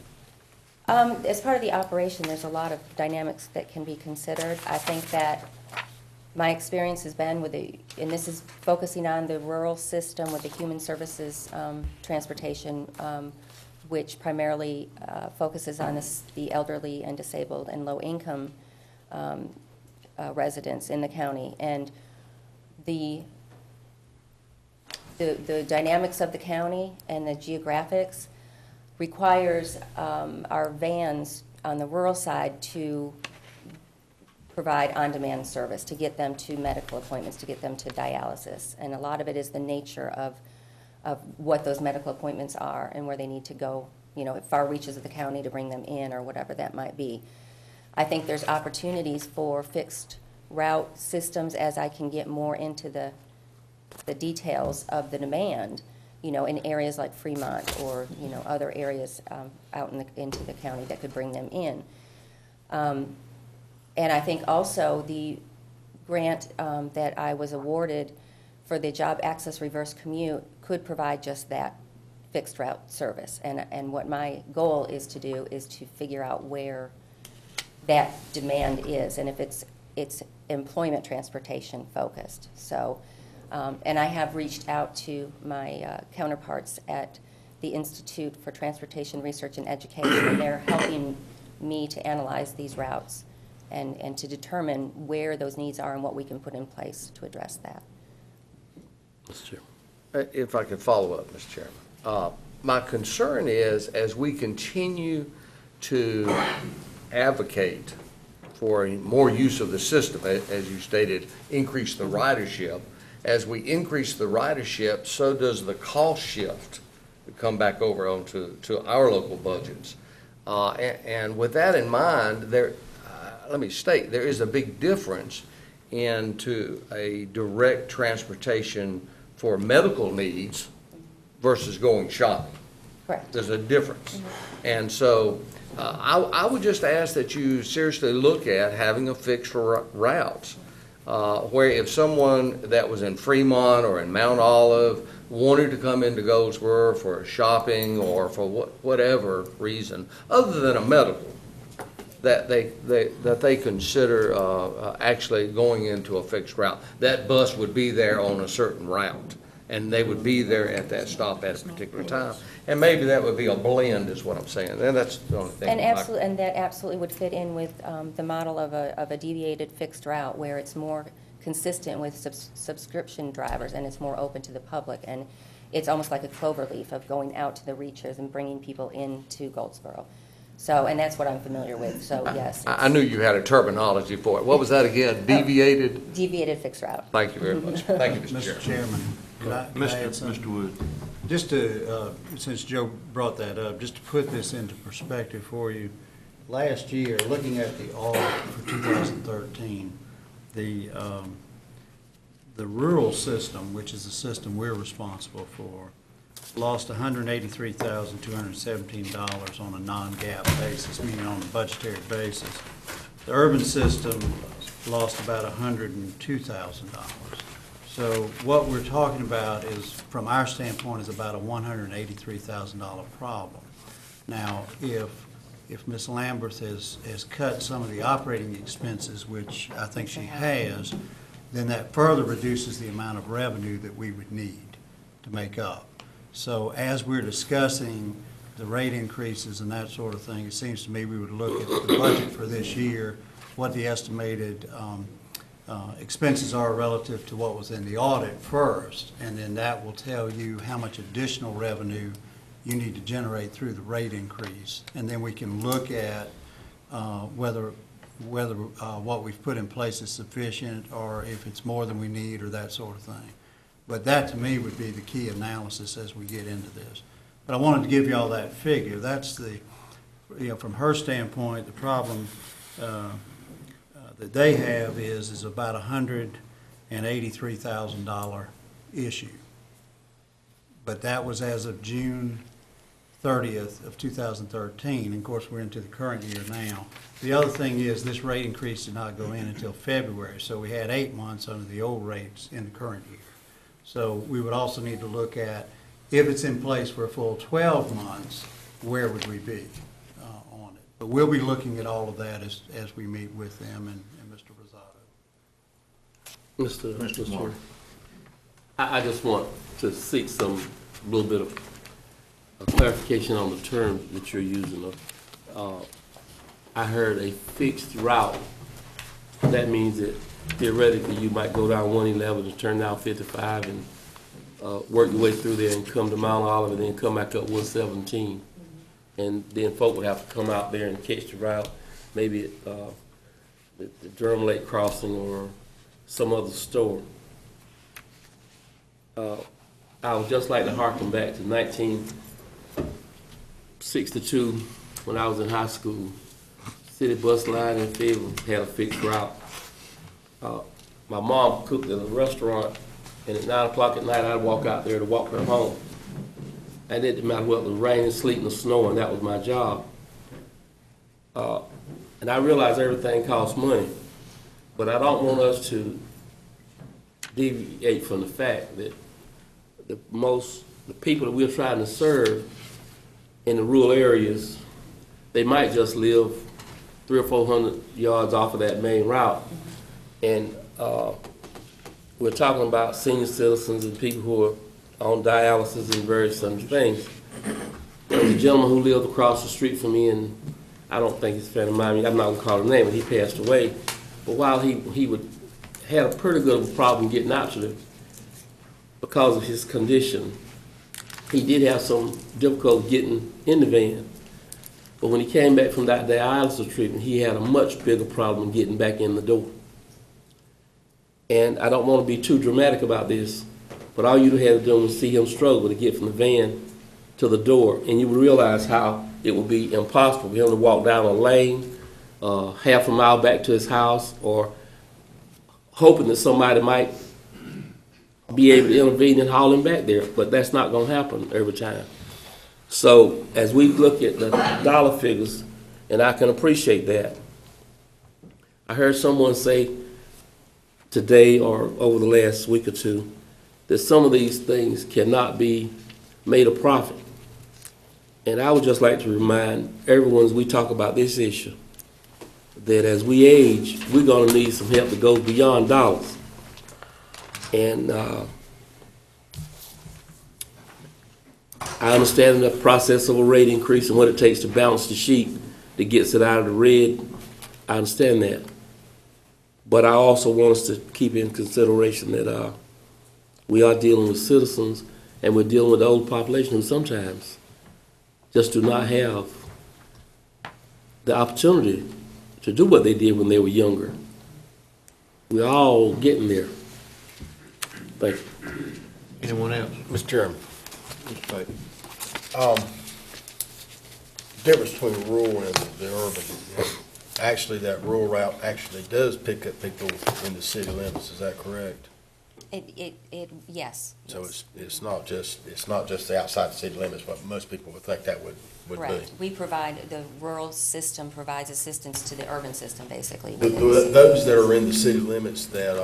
As part of the operation, there's a lot of dynamics that can be considered. I think that my experience has been and this is focusing on the rural system with the human services transportation, which primarily focuses on the elderly and disabled and low-income residents in the county. And the dynamics of the county and the geographics requires our vans on the rural side to provide on-demand service, to get them to medical appointments, to get them to dialysis. And a lot of it is the nature of what those medical appointments are and where they need to go, far reaches of the county to bring them in or whatever that might be. I think there's opportunities for fixed route systems as I can get more into the details of the demand, in areas like Fremont or, other areas out into the county that could bring them in. And I think also the grant that I was awarded for the Job Access Reverse Commute could provide just that fixed route service. And what my goal is to do is to figure out where that demand is. And if it's employment transportation focused. So, and I have reached out to my counterparts at the Institute for Transportation Research and Education, and they're helping me to analyze these routes and to determine where those needs are and what we can put in place to address that. Mr. Chairman. If I could follow up, Mr. Chairman. My concern is, as we continue to advocate for more use of the system, as you stated, increase the ridership, as we increase the ridership, so does the cost shift come back over onto our local budgets. And with that in mind, let me state, there is a big difference into a direct transportation for medical needs versus going shopping. Correct. There's a difference. And so I would just ask that you seriously look at having a fixed routes, where if someone that was in Fremont or in Mount Olive wanted to come into Goldsboro for shopping or for whatever reason, other than a medical, that they consider actually going into a fixed route. That bus would be there on a certain route, and they would be there at that stop at a particular time. And maybe that would be a blend, is what I'm saying. And that's the only thing. And that absolutely would fit in with the model of a deviated fixed route, where it's more consistent with subscription drivers and it's more open to the public. And it's almost like a clover leaf of going out to the reaches and bringing people into Goldsboro. So, and that's what I'm familiar with, so yes. I knew you had a terminology for it. What was that again? Deviated? Deviated fixed route. Thank you very much. Thank you, Mr. Mr. Chairman. Chairman, could I add something? Mr. Wood. Just to, since Joe brought that up, just to put this into perspective for you, last year, looking at the audit for 2013, the rural system, which is the system we're responsible for, lost $183,217 on a non-GAAP basis, meaning on a budgetary basis. The urban system lost about $102,000. So what we're talking about is, from our standpoint, is about a $183,000 problem. Now, if Ms. Lamberth has cut some of the operating expenses, which I think she has, then that further reduces the amount of revenue that we would need to make up. So as we're discussing the rate increases and that sort of thing, it seems to me we would look at the budget for this year, what the estimated expenses are relative to what was in the audit first, and then that will tell you how much additional revenue you need to generate through the rate increase. And then we can look at whether what we've put in place is sufficient, or if it's more than we need, or that sort of thing. But that, to me, would be the key analysis as we get into this. But I wanted to give you all that figure. That's the, from her standpoint, the problem that they have is about $183,000 issue. But that was as of June 30th of 2013. And of course, we're into the current year now. The other thing is, this rate increase did not go in until February, so we had 8 months under the old rates in the current year. So we would also need to look at, if it's in place for a full 12 months, where would we be on it? But we'll be looking at all of that as we meet with them and Mr. Rosado. Mr. Moore. I just want to seek a little bit of clarification on the term that you're using. I heard a fixed route. That means that theoretically you might go down 111 and turn down 55 and work your way through there and come to Mount Olive and then come back up 117. And then folk would have to come out there and catch the route, maybe at the Durham Lake Crossing or some other store. I would just like to harken back to 1962 when I was in high school. City bus line in Fayetteville had a fixed route. My mom cooked at a restaurant, and at 9 o'clock at night, I'd walk out there to walk her home. And it didn't matter whether it was raining, sleeting, or snowing, that was my job. And I realize everything costs money, but I don't want us to deviate from the fact that the people that we're trying to serve in the rural areas, they might just live 300 or 400 yards off of that main route. And we're talking about senior citizens and people who are on dialysis and various other things. There was a gentleman who lived across the street from me, and I don't think he's a friend of mine. I'm not gonna call his name, but he passed away. But while he had a pretty good problem getting out to them because of his condition, he did have some difficulty getting in the van. But when he came back from that dialysis treatment, he had a much bigger problem getting back in the door. And I don't want to be too dramatic about this, but all you had to do was see him struggle to get from the van to the door, and you would realize how it would be impossible for him to walk down a lane, half a mile back to his house, or hoping that somebody might be able to intervene and haul him back there. But that's not going to happen every time. So as we look at the dollar figures, and I can appreciate that, I heard someone say today or over the last week or two that some of these things cannot be made a profit. And I would just like to remind everyone as we talk about this issue that as we age, we're going to need some help that goes beyond dollars. And I understand the process of a rate increase and what it takes to balance the sheet that gets it out of the red. I understand that. But I also want us to keep in consideration that we are dealing with citizens, and we're dealing with the old population who sometimes just do not have the opportunity to do what they did when they were younger. We're all getting there. Thank you. Anyone else? Mr. Chairman, Mr. difference between rural and the urban. Actually, that rural route actually does pick up people in the city limits, is that correct? Yes. So it's not just the outside the city limits, but most people would think that would be. Correct. We provide, the rural system provides assistance to the urban system, basically. Those that are in the city limits that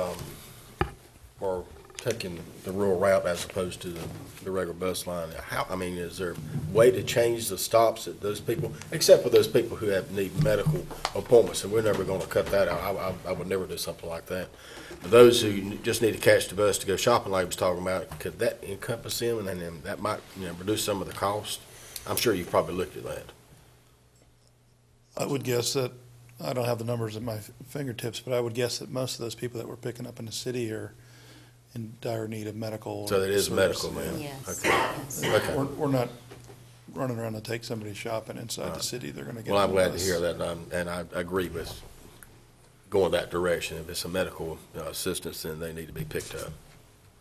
are taking the rural route as opposed to the regular bus line, is there a way to change the stops that those people, except for those people who need medical appointments, and we're never gonna cut that out. I would never do something like that. But those who just need to catch the bus to go shopping, like I was talking about, could that encompass them, and then that might, reduce some of the cost? I'm sure you've probably looked at that. I would guess that, I don't have the numbers at my fingertips, but I would guess that most of those people that we're picking up in the city are in dire need of medical. So that is service. medical, man? Yes. Okay. Yes. Okay. We're not running around to take somebody shopping inside the city. They're gonna get. Well, I'm on the glad to bus. hear that, and I agree with going that direction. If it's a medical assistance, then they need to be picked up.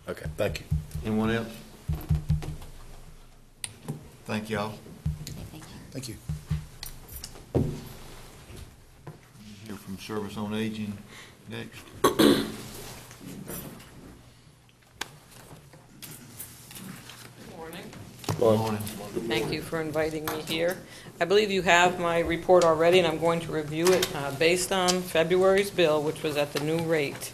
Okay, thank you. Anyone else? Thank y'all. Thank you. Hear from Service on Aging next. Morning. Thank you for inviting me here. I believe you have my report already, and I'm going to review it based on February's bill, which was at the new rate.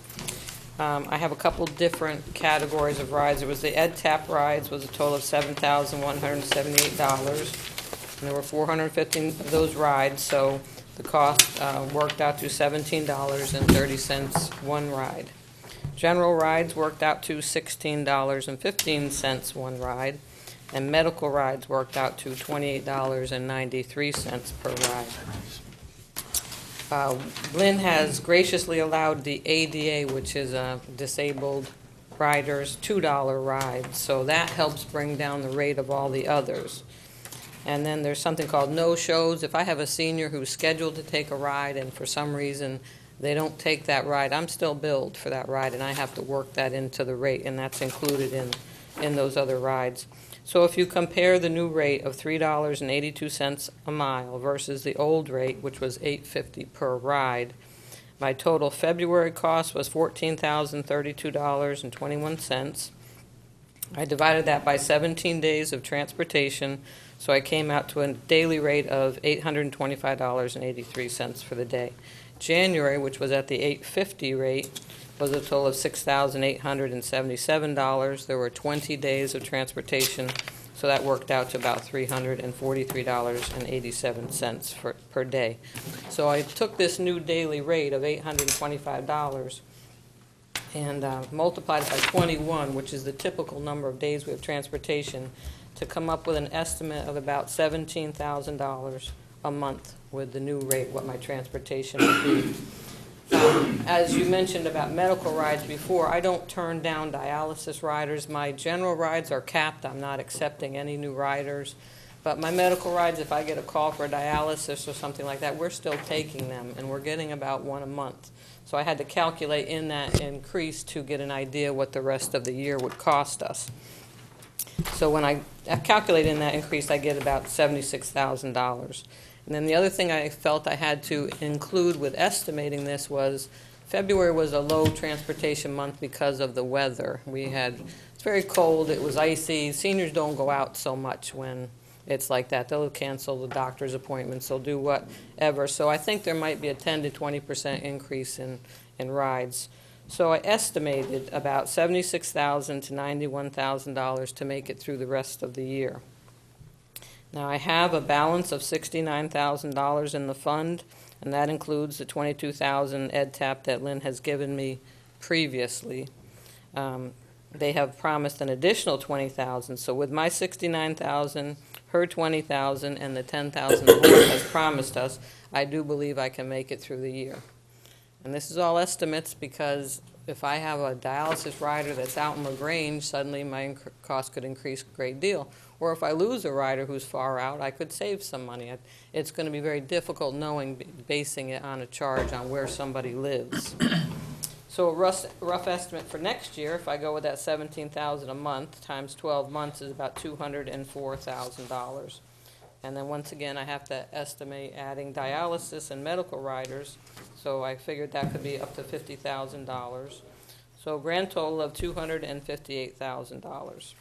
I have a couple different categories of rides. There was the EdTap rides, was a total of $7,178. And there were 415 of those rides, so the cost worked out to $17.30 one ride. General rides worked out to $16.15 one ride, and medical rides worked out to $28.93 per ride. Lynn has graciously allowed the ADA, which is a disabled riders, $2 ride, so that helps bring down the rate of all the others. And then there's something called no-shows. If I have a senior who's scheduled to take a ride and for some reason they don't take that ride, I'm still billed for that ride, and I have to work that into the rate, and that's included in those other rides. So if you compare the new rate of $3.82 a mile versus the old rate, which was $8.50 per ride, my total February cost was $14,032.21. I divided that by 17 days of transportation, so I came out to a daily rate of $825.83 for the day. January, which was at the $8.50 rate, was a total of $6,877. There were 20 days of transportation, so that worked out to about $343.87 per day. So I took this new daily rate of $825 and multiplied it by 21, which is the typical number of days we have transportation, to come up with an estimate of about $17,000 a month with the new rate, what my transportation would be. As you mentioned about medical rides before, I don't turn down dialysis riders. My general rides are capped. I'm not accepting any new riders. But my medical rides, if I get a call for dialysis or something like that, we're still taking them, and we're getting about one a month. So I had to calculate in that increase to get an idea what the rest of the year would cost us. So when I calculate in that increase, I get about $76,000. And then the other thing I felt I had to include with estimating this was February was a low transportation month because of the weather. It's very cold, it was icy. Seniors don't go out so much when it's like that. They'll cancel the doctor's appointments, they'll do whatever. So I think there might be a 10 to 20% increase in rides. So I estimated about $76,000 to $91,000 to make it through the rest of the year. Now, I have a balance of $69,000 in the fund, and that includes the $22,000 EdTap that Lynn has given me previously. They have promised an additional $20,000, so with my $69,000, her $20,000, and the $10,000 the board has promised us, I do believe I can make it through the year. And this is all estimates because if I have a dialysis rider that's out in LaGrange, suddenly my cost could increase a great deal. Or if I lose a rider who's far out, I could save some money. It's going to be very difficult basing it on a charge on where somebody lives. So a rough estimate for next year, if I go with that $17,000 a month times 12 months, is about $204,000. And then once again, I have to estimate adding dialysis and medical riders. So I figured that could be up to $50,000. So a grand total of $258,000.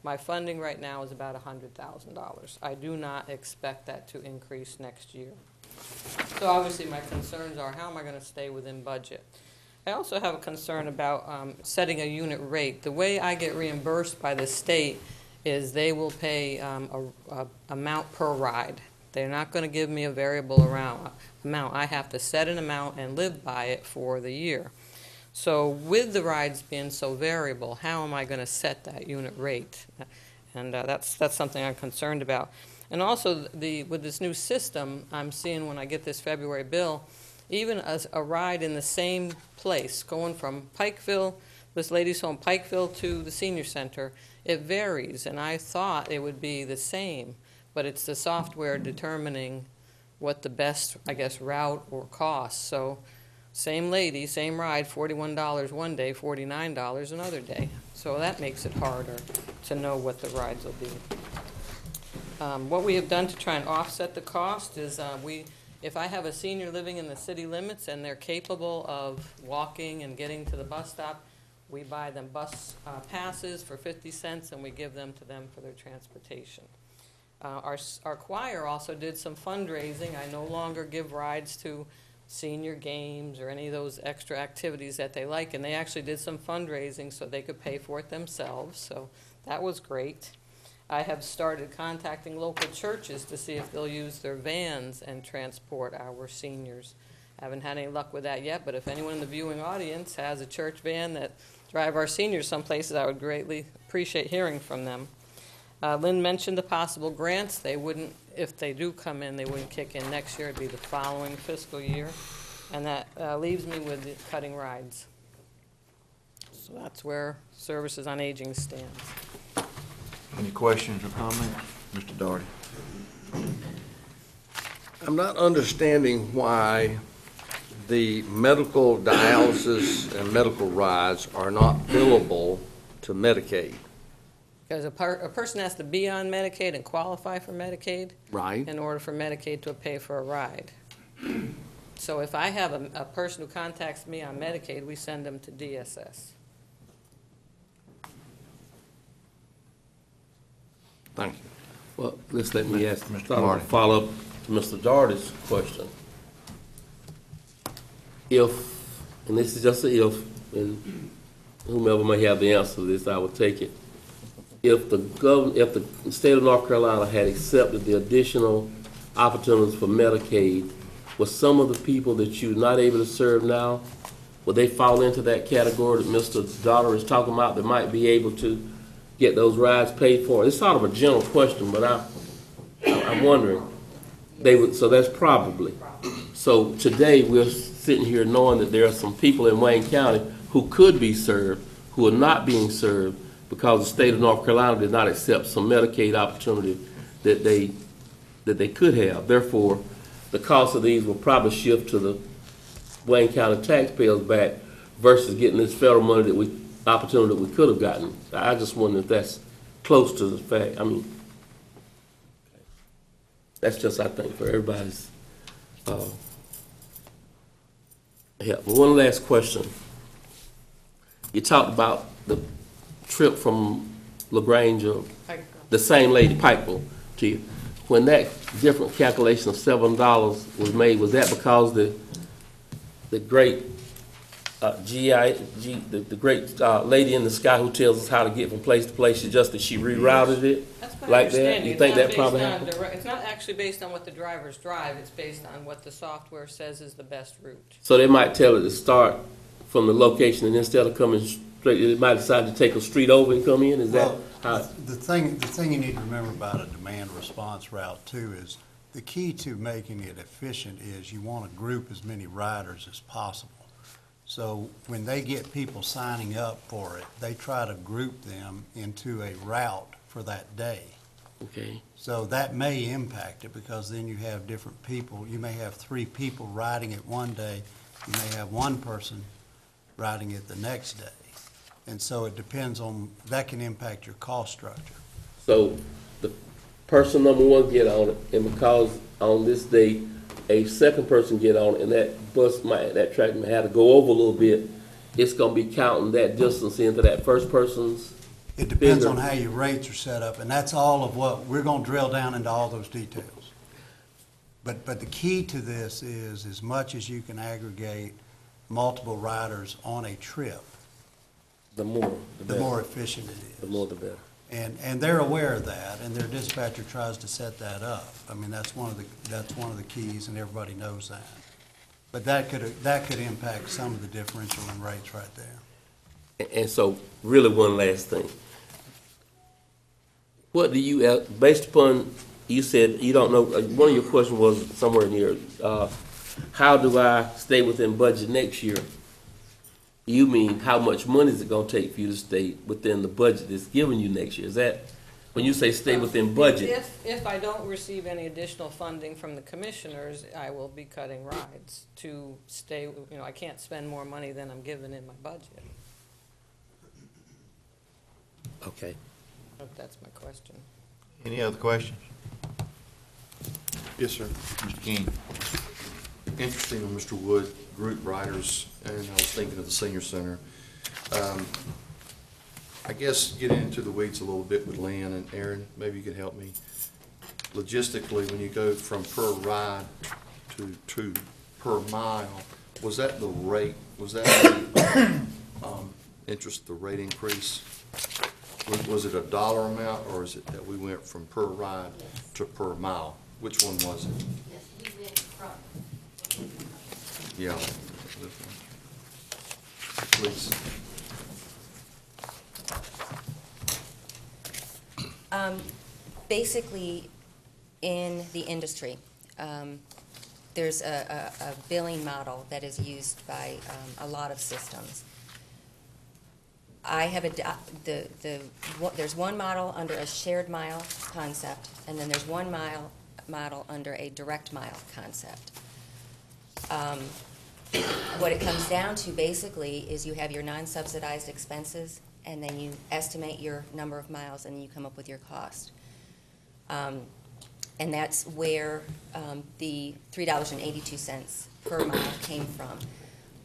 My funding right now is about $100,000. I do not expect that to increase next year. So obviously my concerns are, how am I going to stay within budget? I also have a concern about setting a unit rate. The way I get reimbursed by the state is they will pay a amount per ride. They're not going to give me a variable amount. I have to set an amount and live by it for the year. So with the rides being so variable, how am I going to set that unit rate? And that's something I'm concerned about. And also with this new system, I'm seeing when I get this February bill, even a ride in the same place, going from Pikeville, this lady's home, Pikeville to the senior center, it varies. And I thought it would be the same, but it's the software determining what the best, I guess, route or cost. So same lady, same ride, $41 one day, $49 another day. So that makes it harder to know what the rides will be. What we have done to try and offset the cost is if I have a senior living in the city limits and they're capable of walking and getting to the bus stop, we buy them bus passes for 50 cents and we give them to them for their transportation. Our choir also did some fundraising. I no longer give rides to senior games or any of those extra activities that they like, and they actually did some fundraising so they could pay for it themselves, so that was great. I have started contacting local churches to see if they'll use their vans and transport our seniors. I haven't had any luck with that yet, but if anyone in the viewing audience has a church van that drive our seniors some places, I would greatly appreciate hearing from them. Lynn mentioned the possible grants. They wouldn't, if they do come in, they wouldn't kick in next year. It'd be the following fiscal year. And that leaves me with the cutting rides. So that's where Services on Aging stands. Any questions or comments? Mr. Daugherty? I'm not understanding why the medical dialysis and medical rides are not billable to Medicaid. Because a person has to be on Medicaid and qualify for Medicaid. Right. In order for Medicaid to pay for a ride. So if I have a person who contacts me on Medicaid, we send them to DSS. Thank you. Well, let's let me ask Mr. Marty. follow up to Mr. Daugherty's question. If, and this is just an if, and whomever may have the answer to this, I would take it. If the state of North Carolina had accepted the additional opportunities for Medicaid, was some of the people that you're not able to serve now, would they fall into that category that Mr. Daughter is talking about, that might be able to get those rides paid for? It's sort of a general question, but I'm wondering. They would, so that's probably. So today, we're sitting here knowing that there are some people in Wayne County who could be served, who are not being served because the state of North Carolina did not accept some Medicaid opportunity that they could have. Therefore, the cost of these will probably shift to the Wayne County taxpayers back versus getting this federal money opportunity that we could have gotten. I just wonder if that's close to the fact. I mean, that's just, I think, for everybody's help. One last question. You talked about the trip from LaGrange, or the same lady, Pikeville, to you. When that different calculation of $7 was made, was that because the great the great lady in the sky who tells us how to get from place to place, she rerouted it That's my like that? understanding. You It's think not that based probably on happened? It's not actually based on what the drivers drive, it's based on what the software says is the best route. So they might tell it to start from the location, and instead of coming straight, they might decide to take a street over and come in? Is that how? The thing you need to remember about a demand response route too is the key to making it efficient is you want to group as many riders as possible. So when they get people signing up for it, they try to group them into a route for that day. Okay. So that may impact it because then you have different people. You may have 3 people riding it one day. You may have 1 person riding it the next day. And so it depends on, that can impact your cost structure. So the person number 1 get on it, and because on this day, a second person get on it, and that track may have to go over a little bit, it's gonna be counting that distance into that first person's? It depends on how your rates are set up, and that's all of what, we're gonna drill down into all those details. But the key to this is as much as you can aggregate multiple riders on a trip, The more, the more efficient it is. The more, the better. And they're aware of that, and their dispatcher tries to set that up. I mean, that's one of the keys, and everybody knows that. But that could impact some of the differential in rates right there. And so, really one last thing. What do you, based upon, you said you don't know, one of your questions was somewhere in here, how do I stay within budget next year? You mean, how much money is it gonna take for you to stay within the budget that's given you next year? Is that, when you say stay within budget? If I don't receive any additional funding from the commissioners, I will be cutting rides to stay, I can't spend more money than I'm given in my budget. Okay. That's my question. Any other questions? Yes, sir. Mr. King? Interesting on Mr. Wood, group riders, and I was thinking of the senior center. I guess getting into the weeds a little bit with Lynn and Aaron, maybe you could help me. Logistically, when you go from per ride to per mile, was that the rate, was that the the rate increase? Was it a dollar amount, or is it that we went from per ride to per mile? Which one was it? Yes, we went from. Yeah. Please. Basically, in the industry, there's a billing model that is used by a lot of systems. I have there's one model under a shared mile concept, and then there's one model under a direct mile concept. What it comes down to basically is you have your non-subsidized expenses, and then you estimate your number of miles, and you come up with your cost. And that's where the $3.82 per mile came from.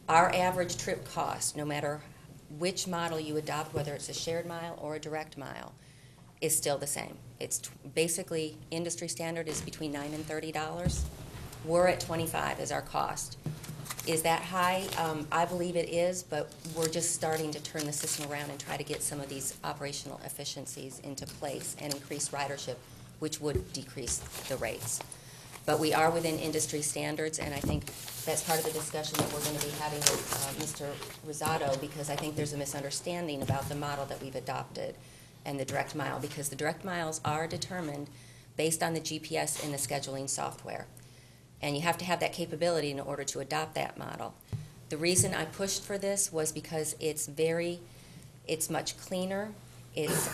Our average trip cost, no matter which model you adopt, whether it's a shared mile or a direct mile, is still the same. It's basically, industry standard is between $9 and $30. We're at $25 as our cost. Is that high? I believe it is, but we're just starting to turn the system around and try to get some of these operational efficiencies into place and increase ridership, which would decrease the rates. But we are within industry standards, and I think that's part of the discussion that we're going to be having with Mr. Rosado, because I think there's a misunderstanding about the model that we've adopted and the direct mile, because the direct miles are determined based on the GPS in the scheduling software. And you have to have that capability in order to adopt that model. The reason I pushed for this was because it's much cleaner, it's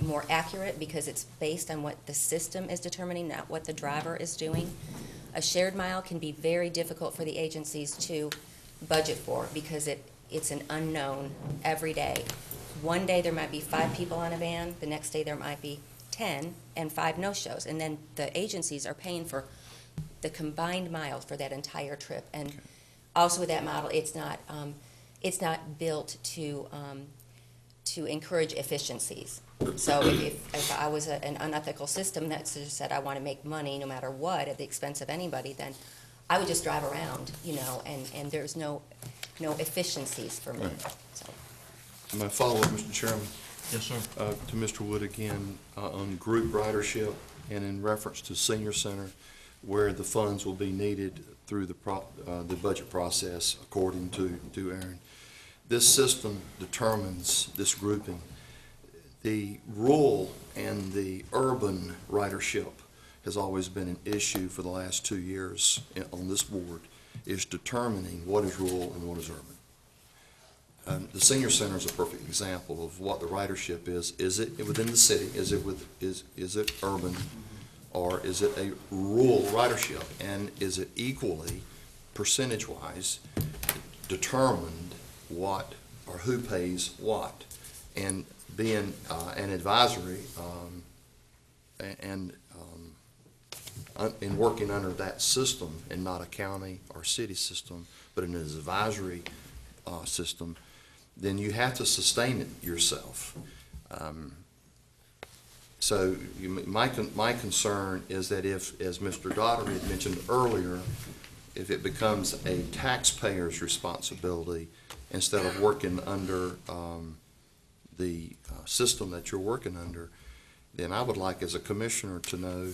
more accurate because it's based on what the system is determining, not what the driver is doing. A shared mile can be very difficult for the agencies to budget for because it's an unknown every day. One day there might be 5 people on a van, the next day there might be 10 and 5 no-shows. And then the agencies are paying for the combined miles for that entire trip. And also with that model, it's not built to encourage efficiencies. So if I was an unethical system that just said I want to make money no matter what at the expense of anybody, then I would just drive around, and there's no efficiencies for me. So. My follow-up, Mr. Chairman. Yes, sir. To Mr. Wood again, on group ridership and in reference to senior center, where the funds will be needed through the budget process, according to Aaron. This system determines this grouping. The rural and the urban ridership has always been an issue for the last 2 years on this board, is determining what is rural and what is urban. The senior center is a perfect example of what the ridership is. Is it within the city? Is it urban? Or is it a rural ridership? And is it equally, percentage-wise, determined what or who pays what? And being an advisory and in working under that system and not a county or city system, but in an advisory system, then you have to sustain it yourself. So my concern is that if, as Mr. Daugherty had mentioned earlier, if it becomes a taxpayer's responsibility instead of working under the system that you're working under, then I would like as a commissioner to know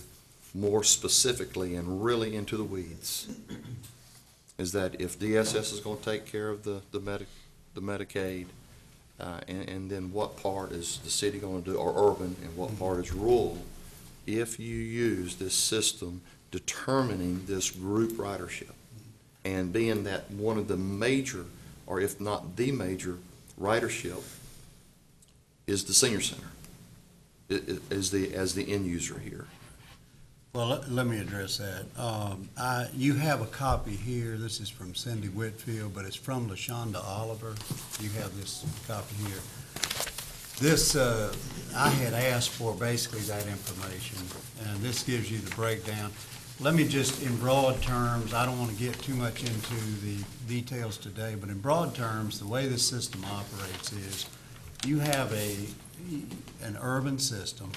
more specifically and really into the weeds, is that if DSS is going to take care of the Medicaid, and then what part is the city going to do, or urban, and what part is rural, if you use this system determining this group ridership, and being that one of the major, or if not the major, ridership is the senior center, as the end user here. Well, let me address that. You have a copy here. This is from Cindy Whitfield, but it's from LaShonda Oliver. You have this copy here. This, I had asked for basically that information, and this gives you the breakdown. Let me just, in broad terms, I don't want to get too much into the details today, but in broad terms, the way this system operates is you have an urban system.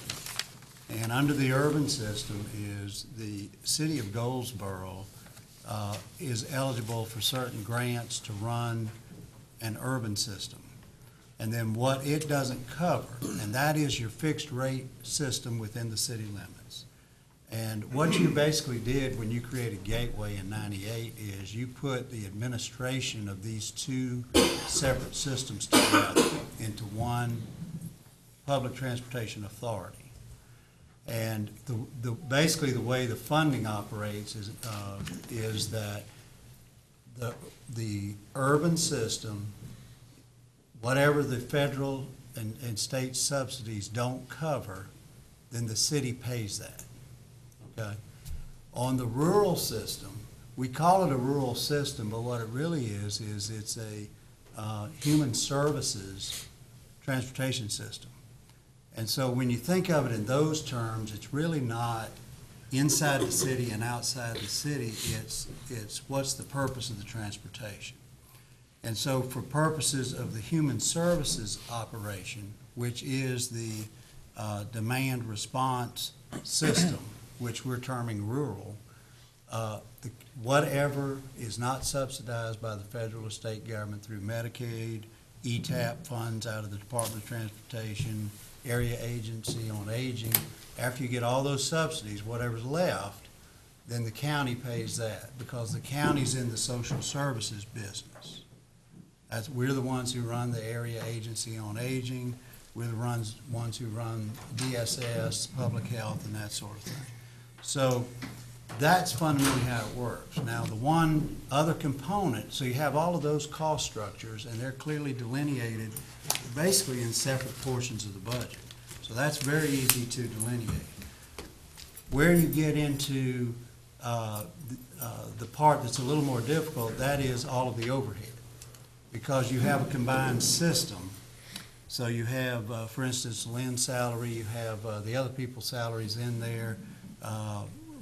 And under the urban system is the city of Goldsboro is eligible for certain grants to run an urban system. And then what it doesn't cover, and that is your fixed rate system within the city limits. And what you basically did when you created Gateway in '98 is you put the administration of these 2 separate systems together into one public transportation authority. And basically the way the funding operates is that the urban system, whatever the federal and state subsidies don't cover, then the city pays that, okay? On the rural system, we call it a rural system, but what it really is it's a human services transportation system. And so when you think of it in those terms, it's really not inside the city and outside the city. It's what's the purpose of the transportation. And so for purposes of the human services operation, which is the demand response system, which we're terming rural, whatever is not subsidized by the federal or state government through Medicaid, ETAP funds out of the Department of Transportation, Area Agency on Aging. After you get all those subsidies, whatever's left, then the county pays that, because the county's in the social services business. We're the ones who run the Area Agency on Aging, we're the ones who run DSS, public health, and that sort of thing. So that's fundamentally how it works. Now, the one other component, so you have all of those cost structures, and they're clearly delineated basically in separate portions of the budget. So that's very easy to delineate. Where you get into the part that's a little more difficult, that is all of the overhead. Because you have a combined system. So you have, for instance, Lynn's salary, you have the other people's salaries in there,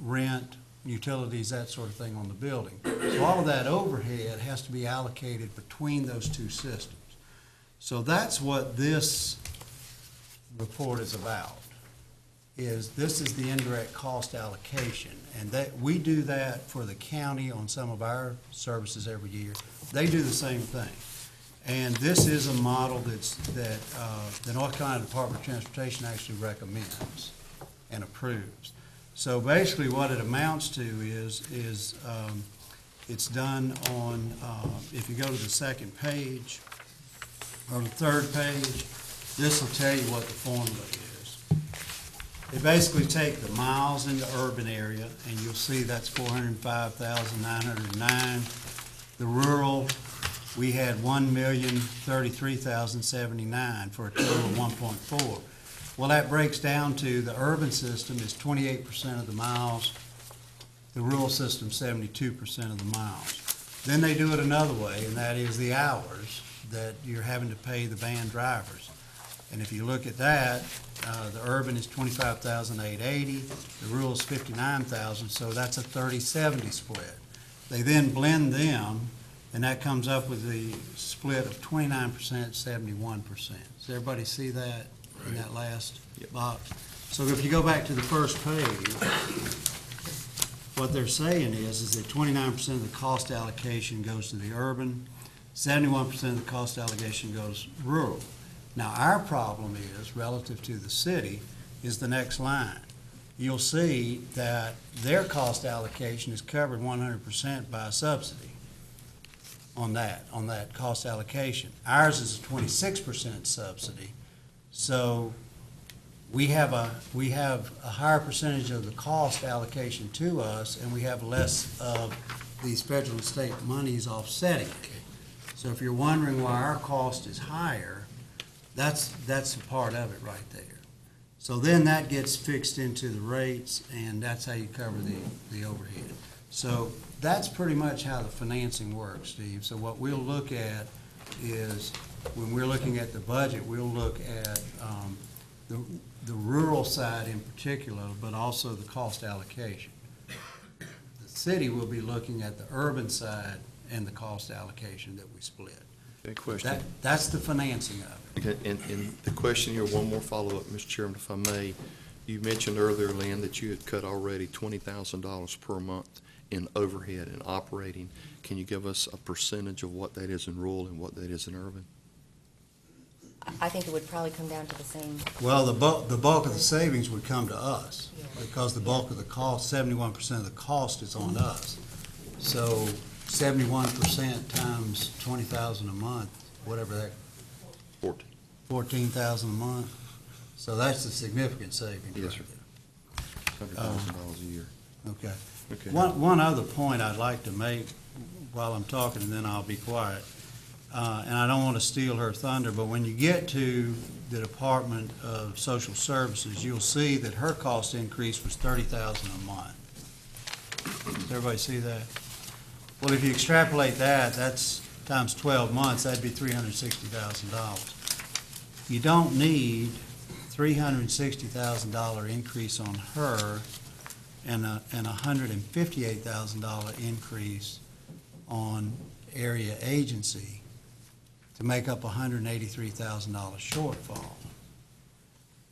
rent, utilities, that sort of thing on the building. So all of that overhead has to be allocated between those two systems. So that's what this report is about, this is the indirect cost allocation. And that, we do that for the county on some of our services every year. They do the same thing. And this is a model that the North Carolina Department of Transportation actually recommends and approves. So basically what it amounts to is it's done on, if you go to the second page, or the third page, this will tell you what the formula is. They basically take the miles in the urban area, and you'll see that's 405,909. The rural, we had 1,033,079 for a total of 1.4. Well, that breaks down to the urban system is 28% of the miles, the rural system 72% of the miles. Then they do it another way, and that is the hours that you're having to pay the van drivers. And if you look at that, the urban is 25,880, the rural is 59,000, so that's a 30-70 split. They then blend them, and that comes up with the split of 29%, 71%. Does everybody see that in that last box? So if you go back to the first page, what they're saying is that 29% of the cost allocation goes to the urban, 71% of the cost allocation goes rural. Now, our problem is, relative to the city, is the next line. You'll see that their cost allocation is covered 100% by a subsidy on that cost allocation. Ours is a 26% subsidy. So we have a higher percentage of the cost allocation to us, and we have less of these federal and state monies offsetting it. So if you're wondering why our cost is higher, that's a part of it right there. So then that gets fixed into the rates, and that's how you cover the overhead. So that's pretty much how the financing works, Steve. So what we'll look at is, when we're looking at the budget, we'll look at the rural side in particular, but also the cost allocation. The city will be looking at the urban side and the cost allocation that we split. Okay, question. That's the financing of it. Okay, and the question here, one more follow-up, Mr. Chairman, if I may. You mentioned earlier, Lynn, that you had cut already $20,000 per month in overhead and operating. Can you give us a percentage of what that is in rural and what that is in urban? I think it would probably come down to the same. Well, the bulk of the savings would come to us, because the bulk of the cost, 71% of the cost is on us. So 71% times 20,000 a month, whatever that. 14,000 a month. So that's a significant savings. Yes, sir. $100,000 a year. Okay. Okay. One other point I'd like to make while I'm talking, and then I'll be quiet. And I don't want to steal her thunder, but when you get to the Department of Social Services, you'll see that her cost increase was $30,000 a month. Does everybody see that? Well, if you extrapolate that, that's times 12 months, that'd be $360,000. You don't need $360,000 increase on her and a $158,000 increase on area agency to make up a $183,000 shortfall.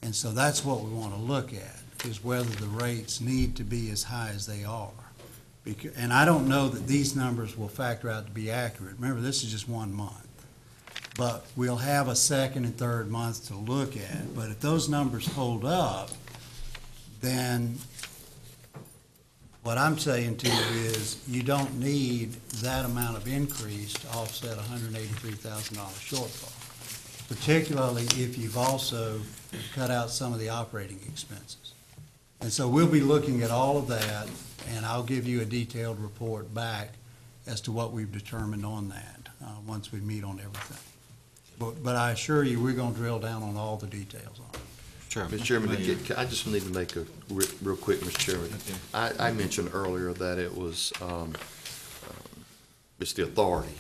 And so that's what we want to look at, is whether the rates need to be as high as they are. And I don't know that these numbers will factor out to be accurate. Remember, this is just 1 month. but we'll have a second and third month to look at. But if those numbers hold up, then what I'm saying to you is you don't need that amount of increase to offset a $183,000 shortfall, particularly if you've also cut out some of the operating expenses. And so we'll be looking at all of that, and I'll give you a detailed report back as to what we've determined on that, once we meet on everything. But I assure you, we're going to drill down on all the details on it. Mr. Chairman, I just need to make a real quick, Mr. Chairman. I mentioned earlier that it was, it's the authority.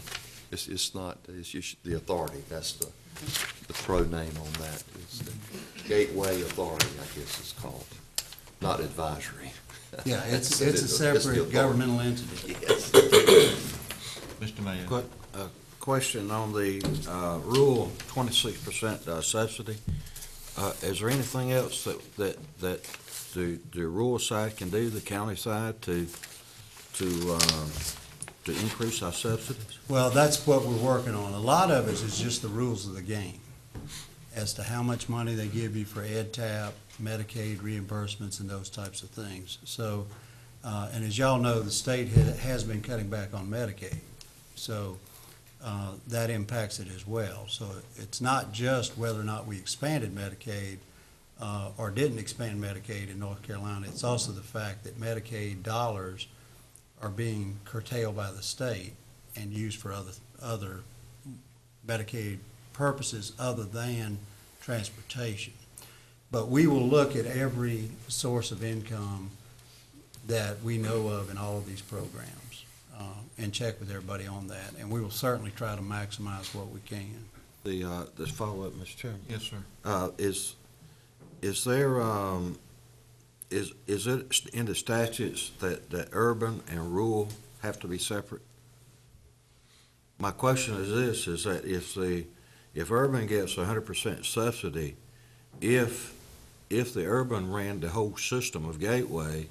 It's not, it's just the authority. That's the pro name on that. It's the Gateway Authority, I guess it's called, not advisory. Yeah, it's a separate governmental entity. Yes. Mr. Mayor. Question on the rural 26% subsidy. Is there anything else that the rural side can do, the county side, to increase our subsidies? Well, that's what we're working on. A lot of it is just the rules of the game as to how much money they give you for EdTap, Medicaid reimbursements, and those types of things. So, and as y'all know, the state has been cutting back on Medicaid. So that impacts it as well. So it's not just whether or not we expanded Medicaid or didn't expand Medicaid in North Carolina. It's also the fact that Medicaid dollars are being curtailed by the state and used for other Medicaid purposes other than transportation. But we will look at every source of income that we know of in all of these programs and check with everybody on that. And we will certainly try to maximize what we can. This follow-up, Mr. Chairman. Yes, sir. Is there, is it in the statutes that urban and rural have to be separate? My question is this, is that if urban gets 100% subsidy, if the urban ran the whole system of Gateway,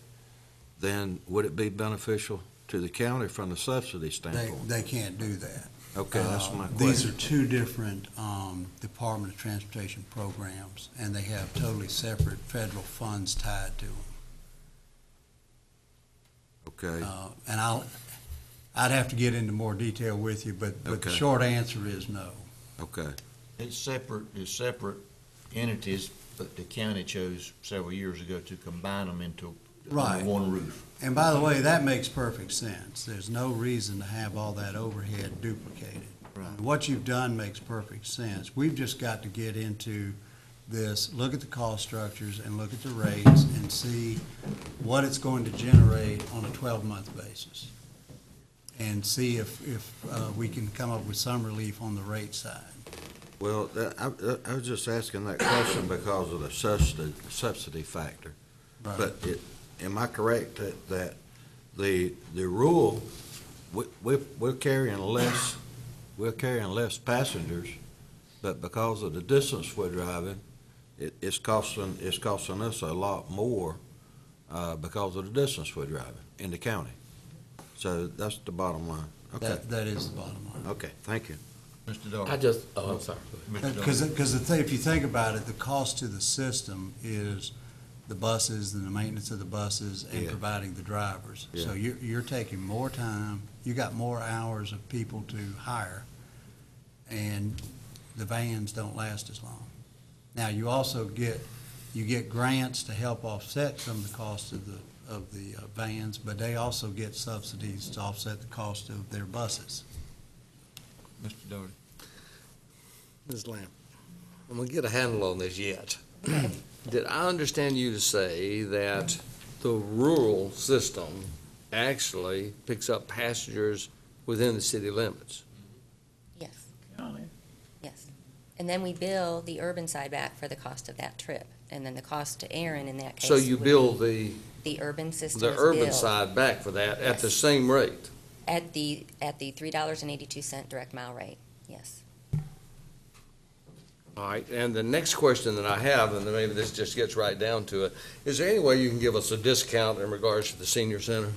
then would it be beneficial to the county from the subsidy standpoint? They can't do that. Okay, that's my question. These are two different Department of Transportation programs, and they have totally separate federal funds tied to them. Okay. And I'd have to get into more detail with you, but the Okay. short answer is no. Okay. It's separate entities, but the county chose several years ago to combine them into Right. one roof. And by the way, that makes perfect sense. There's no reason to have all that overhead duplicated. Right. What you've done makes perfect sense. We've just got to get into this, look at the cost structures and look at the rates and see what it's going to generate on a 12-month basis. And see if we can come up with some relief on the rate side. Well, I was just asking that question because of the subsidy factor. Right. But am I correct that the rural, we're carrying less passengers, but because of the distance we're driving, it's costing us a lot more because of the distance we're driving in the county. So that's the bottom line. Okay. That is the bottom line. Okay, thank you. Mr. Darby. I'm sorry. Because if you think about it, the cost to the system is the buses and the maintenance of the buses and Yeah. providing the drivers. Yeah. So you're taking more time, you got more hours of people to hire, and the vans don't last as long. Now, you also get grants to help offset some of the costs of the vans, but they also get subsidies to offset the cost of their buses. Mr. Doherty. Ms. Lamb, I'm gonna get a handle on this yet. Did I understand you to say that the rural system actually picks up passengers within the city limits? Yes. Yes. And then we bill the urban side back for the cost of that trip. And then the cost to Aaron in that case. So you would bill be the urban system the is urban billed side back for that at the Yes. same rate? At the $3.82 direct mile rate, yes. All right, and the next question that I have, and maybe this just gets right down to it, is there any way you can give us a discount in regards to the senior center?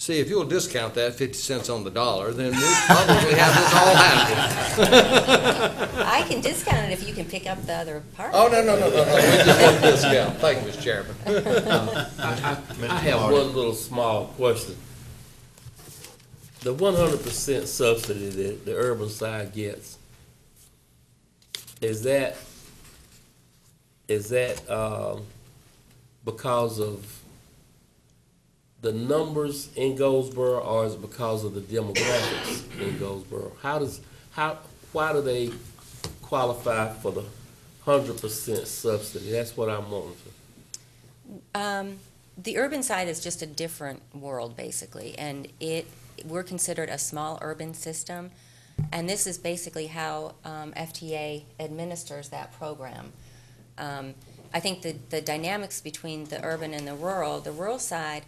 See, if you'll discount that 50 cents on the dollar, then we'll probably have this all handled. I can discount it if you can pick up the other part. Oh, no, we just want a discount. Thank you, Mr. Chairman. I have one little small question. The 100% subsidy that the urban side gets, is that because of the numbers in Goldsboro, or is it because of the demographics in Goldsboro? Why do they qualify for the 100% subsidy? That's what I'm wondering. The urban side is just a different world, basically, and we're considered a small urban system, and this is basically how FTA administers that program. I think the dynamics between the urban and the rural side,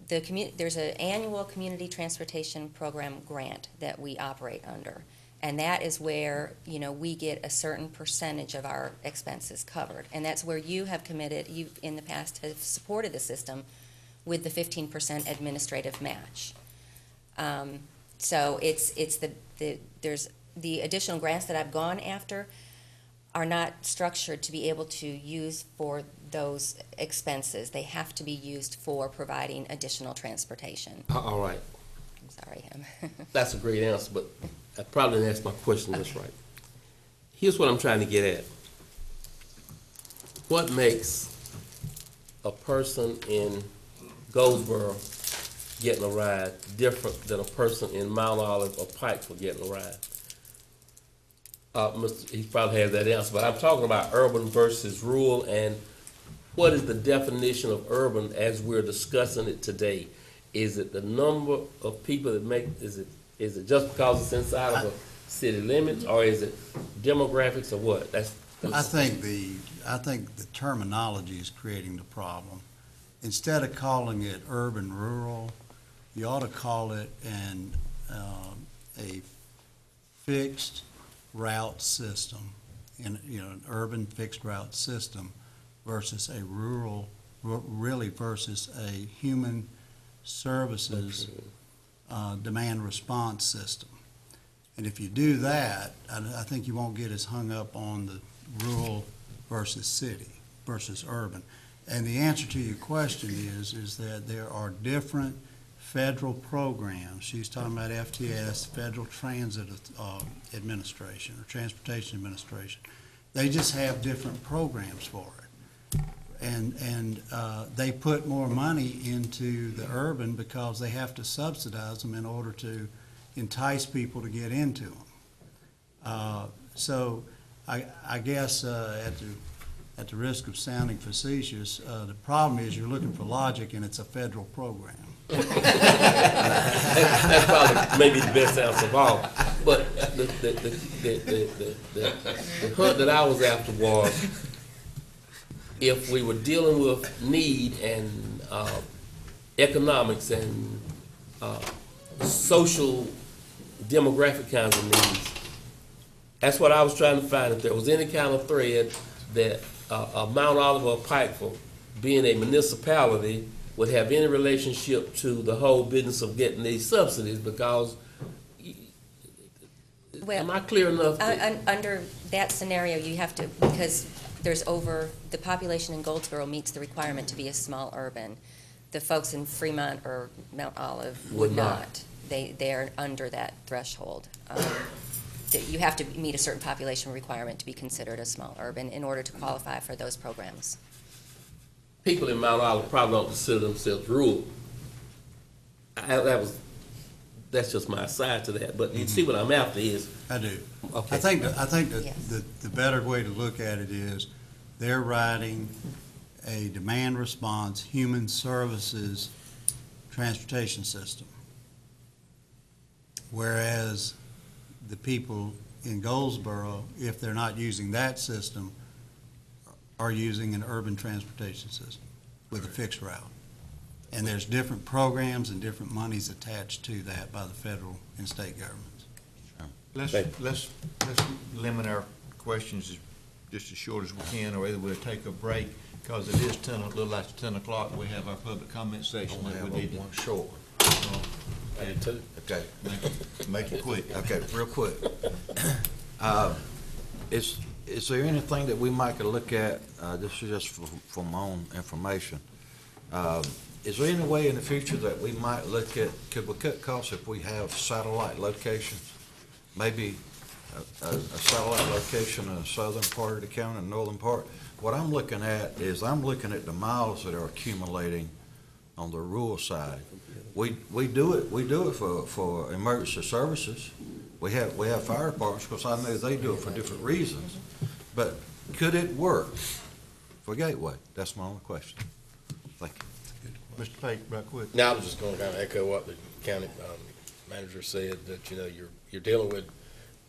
there's an annual community transportation program grant that we operate under, and that is where, we get a certain percentage of our expenses covered, and that's where you have committed, you in the past have supported the system with the 15% administrative match. So there's the additional grants that I've gone after are not structured to be able to use for those expenses. They have to be used for providing additional transportation. All right. I'm sorry. That's a great answer, but I probably didn't ask my question just right. Here's what I'm trying to get at. What makes a person in Goldsboro getting a ride different than a person in Mount Olive or Pikeville getting a ride? He probably has that answer, but I'm talking about urban versus rural, and what is the definition of urban as we're discussing it today? Is it the number of people that is it just because it's inside of a city limits, or is it demographics, or what? I think the terminology is creating the problem. Instead of calling it urban rural, you ought to call it a fixed route system, an urban fixed route system versus a rural, really versus a human services demand response system. And if you do that, I think you won't get as hung up on the rural versus city versus urban. And the answer to your question is that there are different federal programs. She's talking about FTS, Federal Transit Administration, or Transportation Administration. They just have different programs for it. And they put more money into the urban because they have to subsidize them in order to entice people to get into them. So I guess at the risk of sounding facetious, the problem is you're looking for logic and it's a federal program. That's probably maybe the best answer of all. But the hunt that I was after was, if we were dealing with need and economics and social demographic kinds of needs, that's what I was trying to find. If there was any kind of thread that Mount Olive or Pikeville, being a municipality, would have any relationship to the whole business of getting these subsidies, because, am I clear enough? Under that scenario, you have to, because the population in Goldsboro meets the requirement to be a small urban. The folks in Fremont or Mount Olive would not. They're under that threshold. You have to meet a certain population requirement to be considered a small urban in order to qualify for those programs. People in Mount Olive probably don't consider themselves rural. That's just my side to that, but you see what I'm after is. I do. Okay. I think Yes. the better way to look at it is they're riding a demand response, human services transportation system. Whereas the people in Goldsboro, if they're not using that system, are using an urban transportation system with a fixed route. And there's different programs and different monies attached to that by the federal and state governments. Let's limit our questions just as short as we can, or either we'll take a break, because it is a little after 10 o'clock, we have our public comment session that we need to. One short. I did too. Okay, Make it quick. okay, real quick. Is there anything that we might could look at, this is just for my own information, is there any way in the future that we might look at, could we cut costs if we have satellite locations? Maybe a satellite location in the southern part of the county and northern part? What I'm looking at is, I'm looking at the miles that are accumulating on the rural side. We do it for emergency services. We have fire departments, because I know they do it for different reasons. But could it work for Gateway? That's my only question. Thank you. Mr. Pate, right quick. Now, I was just going to kind of echo what the county manager said, that, you're dealing with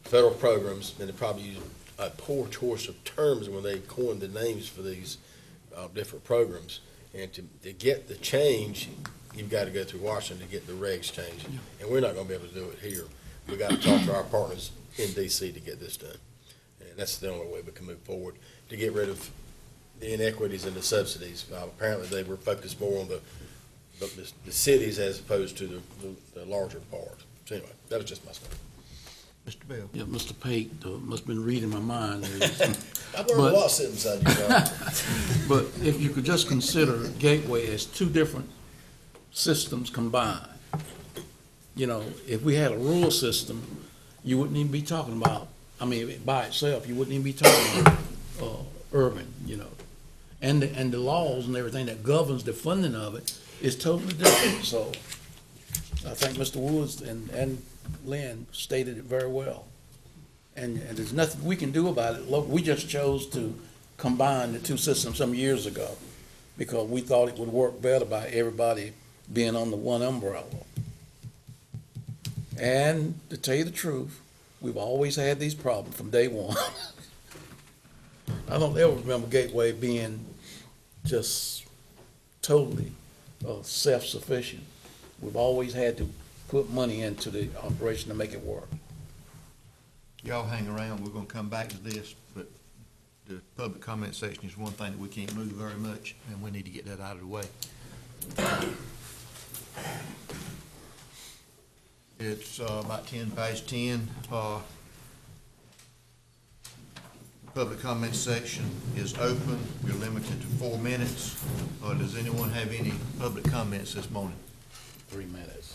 federal programs, and they probably use a poor choice of terms when they coined the names for these different programs. And to get the change, you've got to go through Washington to get the regs changed. And we're not going to be able to do it here. We've got to talk to our partners in D.C. to get this done. And that's the only way we can move forward, to get rid of the inequities and the subsidies. Apparently, they were focused more on the cities as opposed to the larger parts. So anyway, that was just my story. Mr. Bell. Yeah, Mr. Pate must have been reading my mind. I've learned a lot sitting beside you, John. But if you could just consider Gateway as two different systems combined. If we had a rural system, you wouldn't even be talking about, by itself, you wouldn't even be talking about urban, And the laws and everything that governs the funding of it is totally different. So I think Mr. Woods and Lynn stated it very well. And there's nothing we can do about it. Look, we just chose to combine the two systems some years ago because we thought it would work better by everybody being under one umbrella. And to tell you the truth, we've always had these problems from day one. I don't ever remember Gateway being just totally self-sufficient. We've always had to put money into the operation to make it work. Y'all hang around, we're gonna come back to this, but the public comment section is one thing that we can't move very much, and we need to get that out of the way. It's about 10 past 10. Public comment section is open. You're limited to 4 minutes. Does anyone have any public comments this morning? 3 minutes.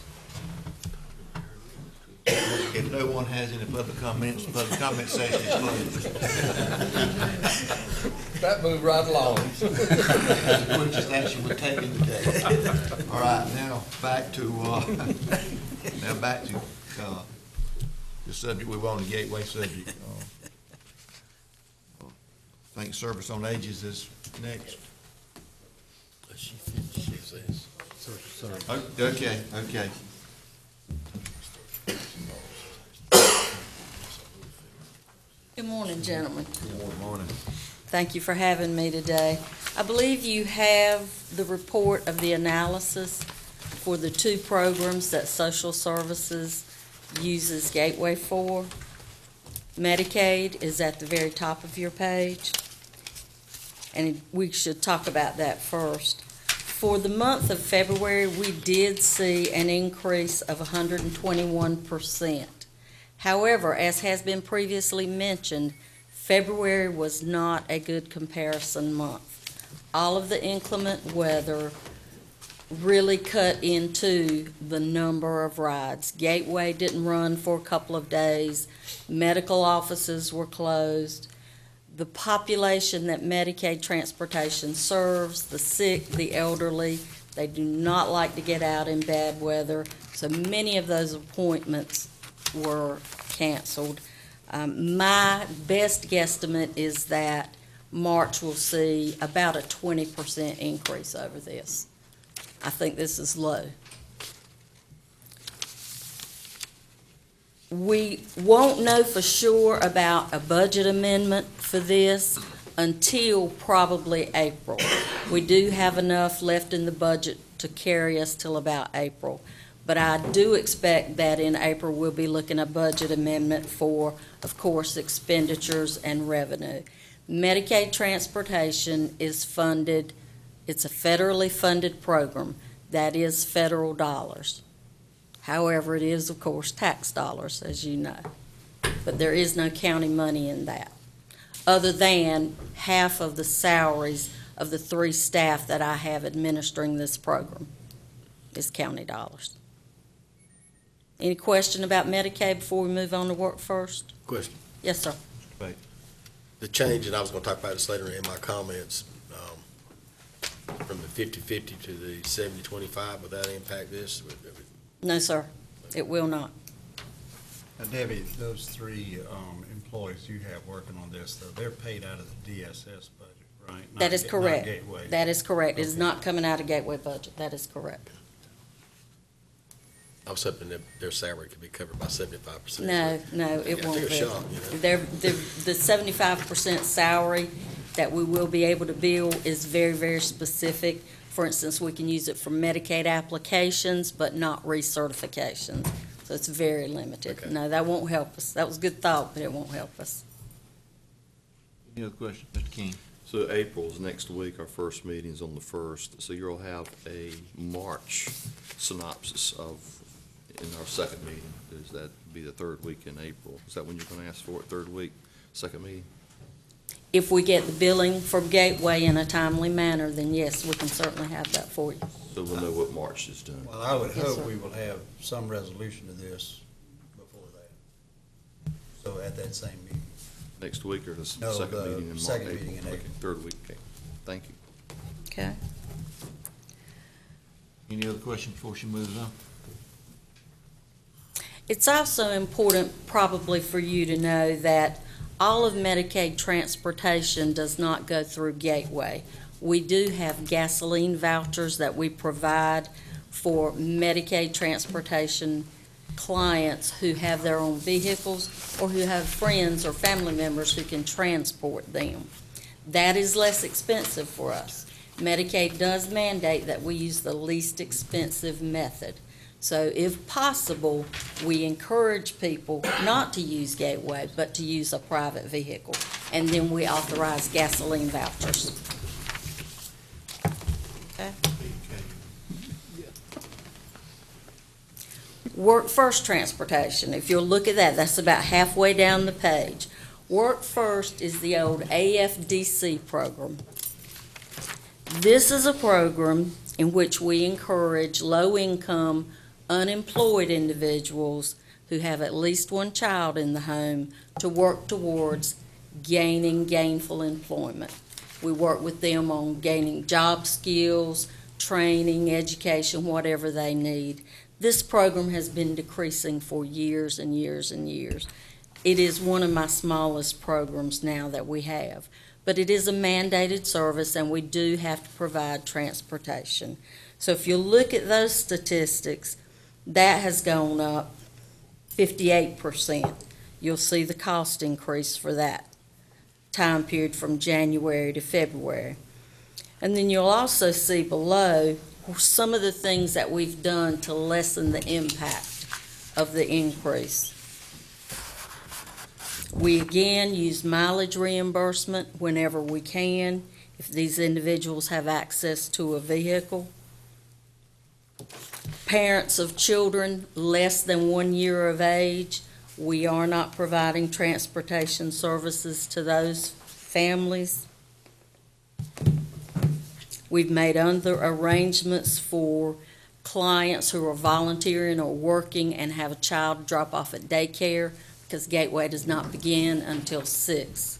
If no one has any public comments, the public comment section is closed. That moved right along. Which is actually we're taking today. All right, now back to the subject we were on, the Gateway subject. I think Service on Ages is next. She says. Okay. Good morning, gentlemen. Good morning. Thank you for having me today. I believe you have the report of the analysis for the two programs that Social Services uses Gateway for. Medicaid is at the very top of your page, and we should talk about that first. For the month of February, we did see an increase of 121%. However, as has been previously mentioned, February was not a good comparison month. All of the inclement weather really cut into the number of rides. Gateway didn't run for a couple of days. Medical offices were closed. The population that Medicaid transportation serves, the sick, the elderly, they do not like to get out in bad weather. So many of those appointments were canceled. My best guesstimate is that March will see about a 20% increase over this. I think this is low. We won't know for sure about a budget amendment for this until probably April. We do have enough left in the budget to carry us till about April. But I do expect that in April we'll be looking at a budget amendment for, of course, expenditures and revenue. Medicaid transportation is funded, it's a federally funded program. That is federal dollars. However, it is, of course, tax dollars, as you know. But there is no county money in that, other than half of the salaries of the 3 staff that I have administering this program is county dollars. Any question about Medicaid before we move on to work first? Question. Yes, sir. The change, and I was gonna talk about this later in my comments, from the 50/50 to the 70/25, would that impact this? No, sir, it will not. Debbie, those 3 employees you have working on this, though, they're paid out of the DSS budget, right? That is Not correct. Gateway. That is correct. It is Okay. not coming out of Gateway budget. That is correct. I was hoping that their salary could be covered by 75%. No, it won't Take be. a shot, you know. The 75% salary that we will be able to bill is very, very specific. For instance, we can use it for Medicaid applications, but not recertifications. So it's very limited. Okay. No, that won't help us. That was a good thought, but it won't help us. Any other questions, Mr. King? So April's next week, our first meeting's on the 1st, so you'll have a March synopsis in our second meeting. Does that be the 3rd week in April? Is that when you're gonna ask for it, 3rd week, second meeting? If we get the billing from Gateway in a timely manner, then yes, we can certainly have that for you. So we'll know what March is doing. Well, I would Yes, hope sir. we will have some resolution to this before that. So at that same meeting. Next week or the No, second the meeting in March? second meeting in April. 3rd week, okay. Thank you. Okay? Any other questions before she moves on? It's also important probably for you to know that all of Medicaid transportation does not go through Gateway. We do have gasoline vouchers that we provide for Medicaid transportation clients who have their own vehicles or who have friends or family members who can transport them. That is less expensive for us. Medicaid does mandate that we use the least expensive method. So if possible, we encourage people not to use Gateway, but to use a private vehicle. And then we authorize gasoline vouchers. Okay? Work First Transportation, if you'll look at that, that's about halfway down the page. Work First is the old AFDC program. This is a program in which we encourage low-income, unemployed individuals who have at least one child in the home to work towards gaining gainful employment. We work with them on gaining job skills, training, education, whatever they need. This program has been decreasing for years and years and years. It is one of my smallest programs now that we have, but it is a mandated service and we do have to provide transportation. So if you look at those statistics, that has gone up 58%. You'll see the cost increase for that time period from January to February. And then you'll also see below some of the things that we've done to lessen the impact of the increase. We again use mileage reimbursement whenever we can, if these individuals have access to a vehicle. Parents of children less than 1 year of age, we are not providing transportation services to those families. We've made other arrangements for clients who are volunteering or working and have a child drop off at daycare because Gateway does not begin until 6.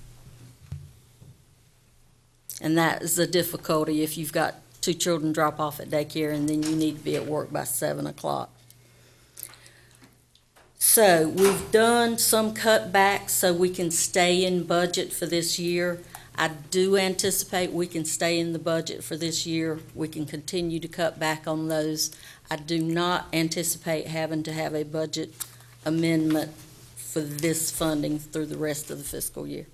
And that is a difficulty if you've got 2 children drop off at daycare and then you need to be at work by 7 o'clock. So we've done some cutbacks so we can stay in budget for this year. I do anticipate we can stay in the budget for this year. We can continue to cut back on those. I do not anticipate having to have a budget amendment for this funding through the rest of the fiscal year.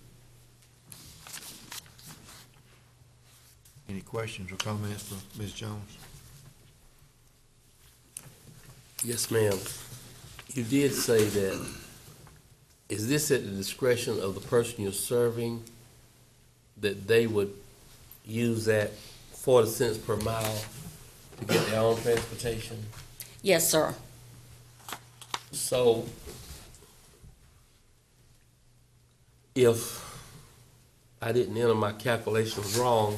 Any questions or comments for Ms. Jones? Yes, ma'am. You did say that, is this at the discretion of the person you're serving, that they would use that 40 cents per mile to get their own transportation? Yes, sir. So, if I didn't enter my calculations wrong,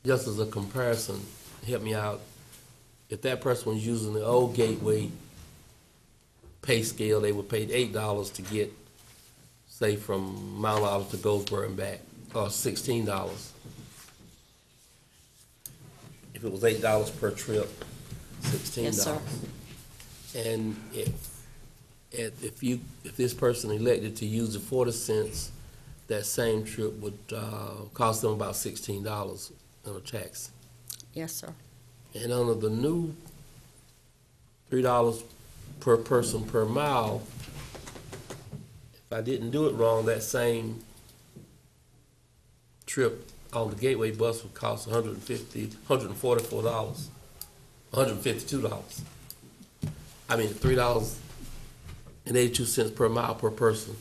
just as a comparison, help me out. If that person was using the old Gateway pay scale, they were paid $8 to get, say, from Mount Olive to Goldsboro and back, or $16. If it was $8 per trip, $16. Yes, sir. And if this person elected to use the 40 cents, that same trip would cost them about $16 on a tax. Yes, sir. And under the new $3 per person per mile, if I didn't do it wrong, that same trip on the Gateway bus would cost $144, $152. I mean, $3.82 per mile per person.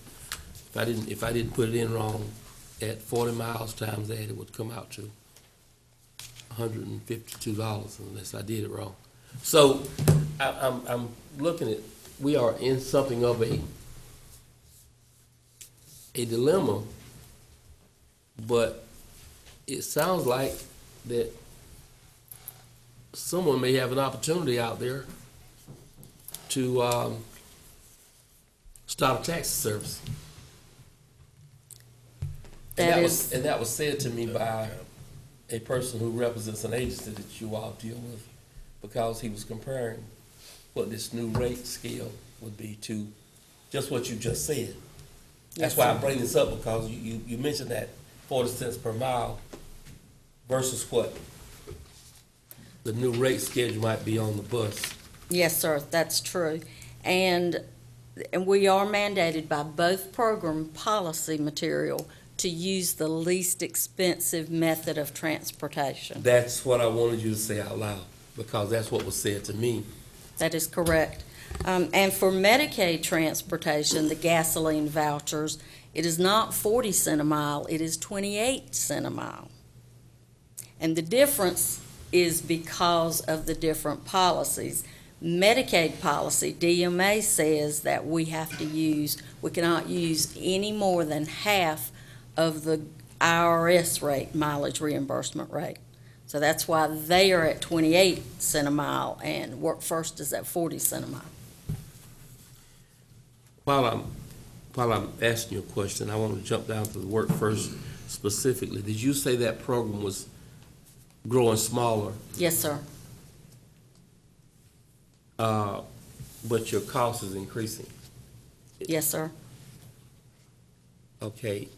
If I didn't put it in wrong, at 40 miles times that, it would come out to $152 unless I did it wrong. So I'm looking at, we are in something of a dilemma, but it sounds like that someone may have an opportunity out there to start a taxi service. And that was said to me by a person who represents an agency that you all deal with, because he was comparing what this new rate scale would be to just what you just said. That's why I bring this up, because you mentioned that 40 cents per mile versus what the new rate schedule might be on the bus. Yes, sir, that's true. And we are mandated by both program policy material to use the least expensive method of transportation. That's what I wanted you to say out loud, because that's what was said to me. That is correct. And for Medicaid transportation, the gasoline vouchers, it is not 40 cents a mile, it is 28 cents a mile. And the difference is because of the different policies. Medicaid policy, DMA says that we cannot use any more than half of the IRS rate, mileage reimbursement rate. So that's why they are at 28 cents a mile and Work First is at 40 cents a mile. While I'm asking you a question, I want to jump down to the Work First specifically. Did you say that program was growing smaller? Yes, sir. But your cost is increasing? Yes, sir. Okay.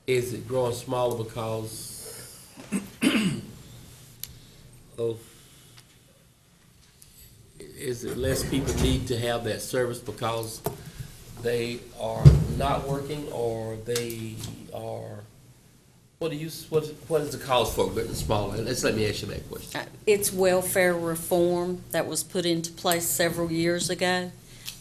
Is it growing smaller because of, is it less people need to have that service because they are not working, or they are, what is the cause for getting smaller? Let me ask you that question. It's welfare reform that was put into place several years ago.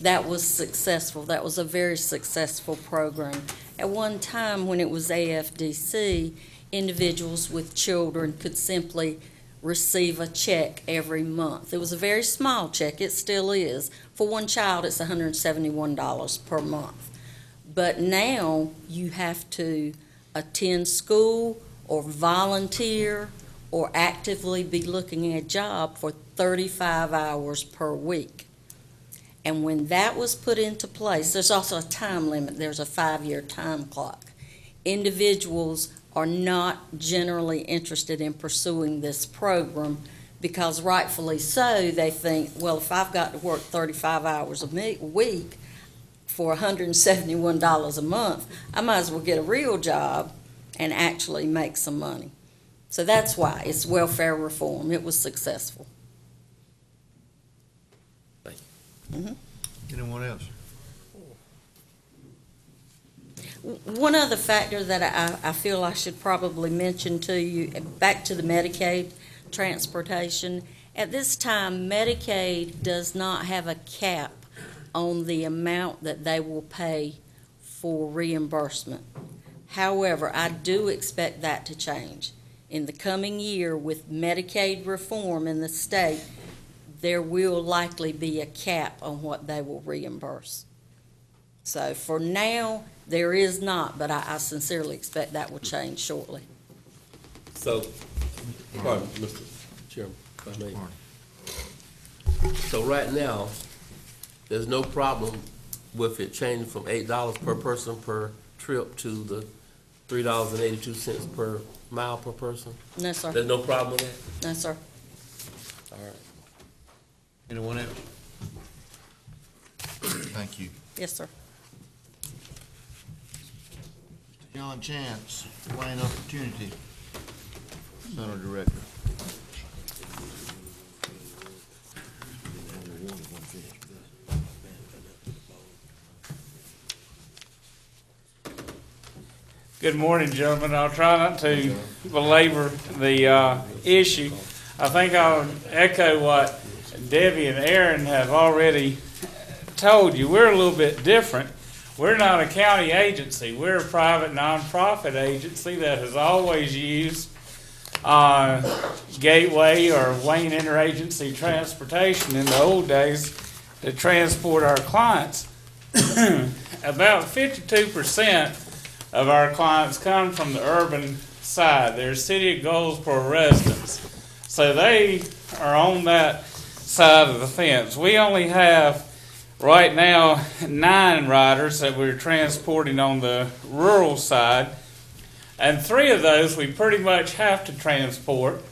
That was successful. That was a very successful program. At one time, when it was AFDC, individuals with children could simply receive a check every month. It was a very small check. It still is. For one child, it's $171 per month. But now you have to attend school or volunteer or actively be looking at a job for 35 hours per week. And when that was put into place, there's also a time limit. There's a 5-year time clock. Individuals are not generally interested in pursuing this program because, rightfully so, they think, well, if I've got to work 35 hours a week for $171 a month, I might as well get a real job and actually make some money. So that's why it's welfare reform. It was successful. Anyone else? One other factor that I feel I should probably mention to you, back to the Medicaid transportation. At this time, Medicaid does not have a cap on the amount that they will pay for reimbursement. However, I do expect that to change. In the coming year, with Medicaid reform in the state, there will likely be a cap on what they will reimburse. So for now, there is not, but I sincerely expect that will change shortly. So, pardon, Mr. Chairman, if I may. So right now, there's no problem with it changing from $8 per person per trip to the $3.82 per mile per person? No, sir. There's no problem with that? No, sir. All right. Anyone else? Thank you. Yes, sir. John Chance, Wayne Opportunity, Center Director. Good morning, gentlemen. I'll try not to belabor the issue. I think I'll echo what Debbie and Aaron have already told you. We're a little bit different. We're not a county agency. We're a private nonprofit agency that has always used Gateway or Wayne Interagency Transportation in the old days to transport our clients. About 52% of our clients come from the urban side. They're City of Goldsboro residents. So they are on that side of the fence. We only have right now 9 riders that we're transporting on the rural side, and 3 of those we pretty much have to transport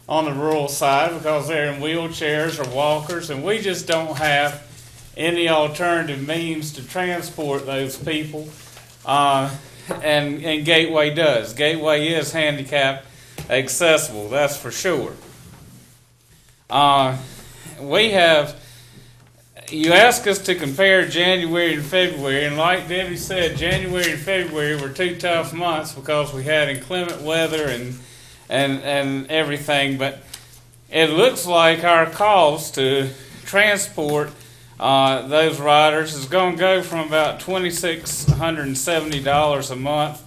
on the rural side because they're in wheelchairs or walkers, and we just don't have any alternative means to transport those people. And Gateway does. Gateway is handicap accessible, that's for sure. You asked us to compare January and February, and like Debbie said, January and February were 2 tough months because we had inclement weather and everything, but it looks like our cost to transport those riders is going to go from about $2,670 a month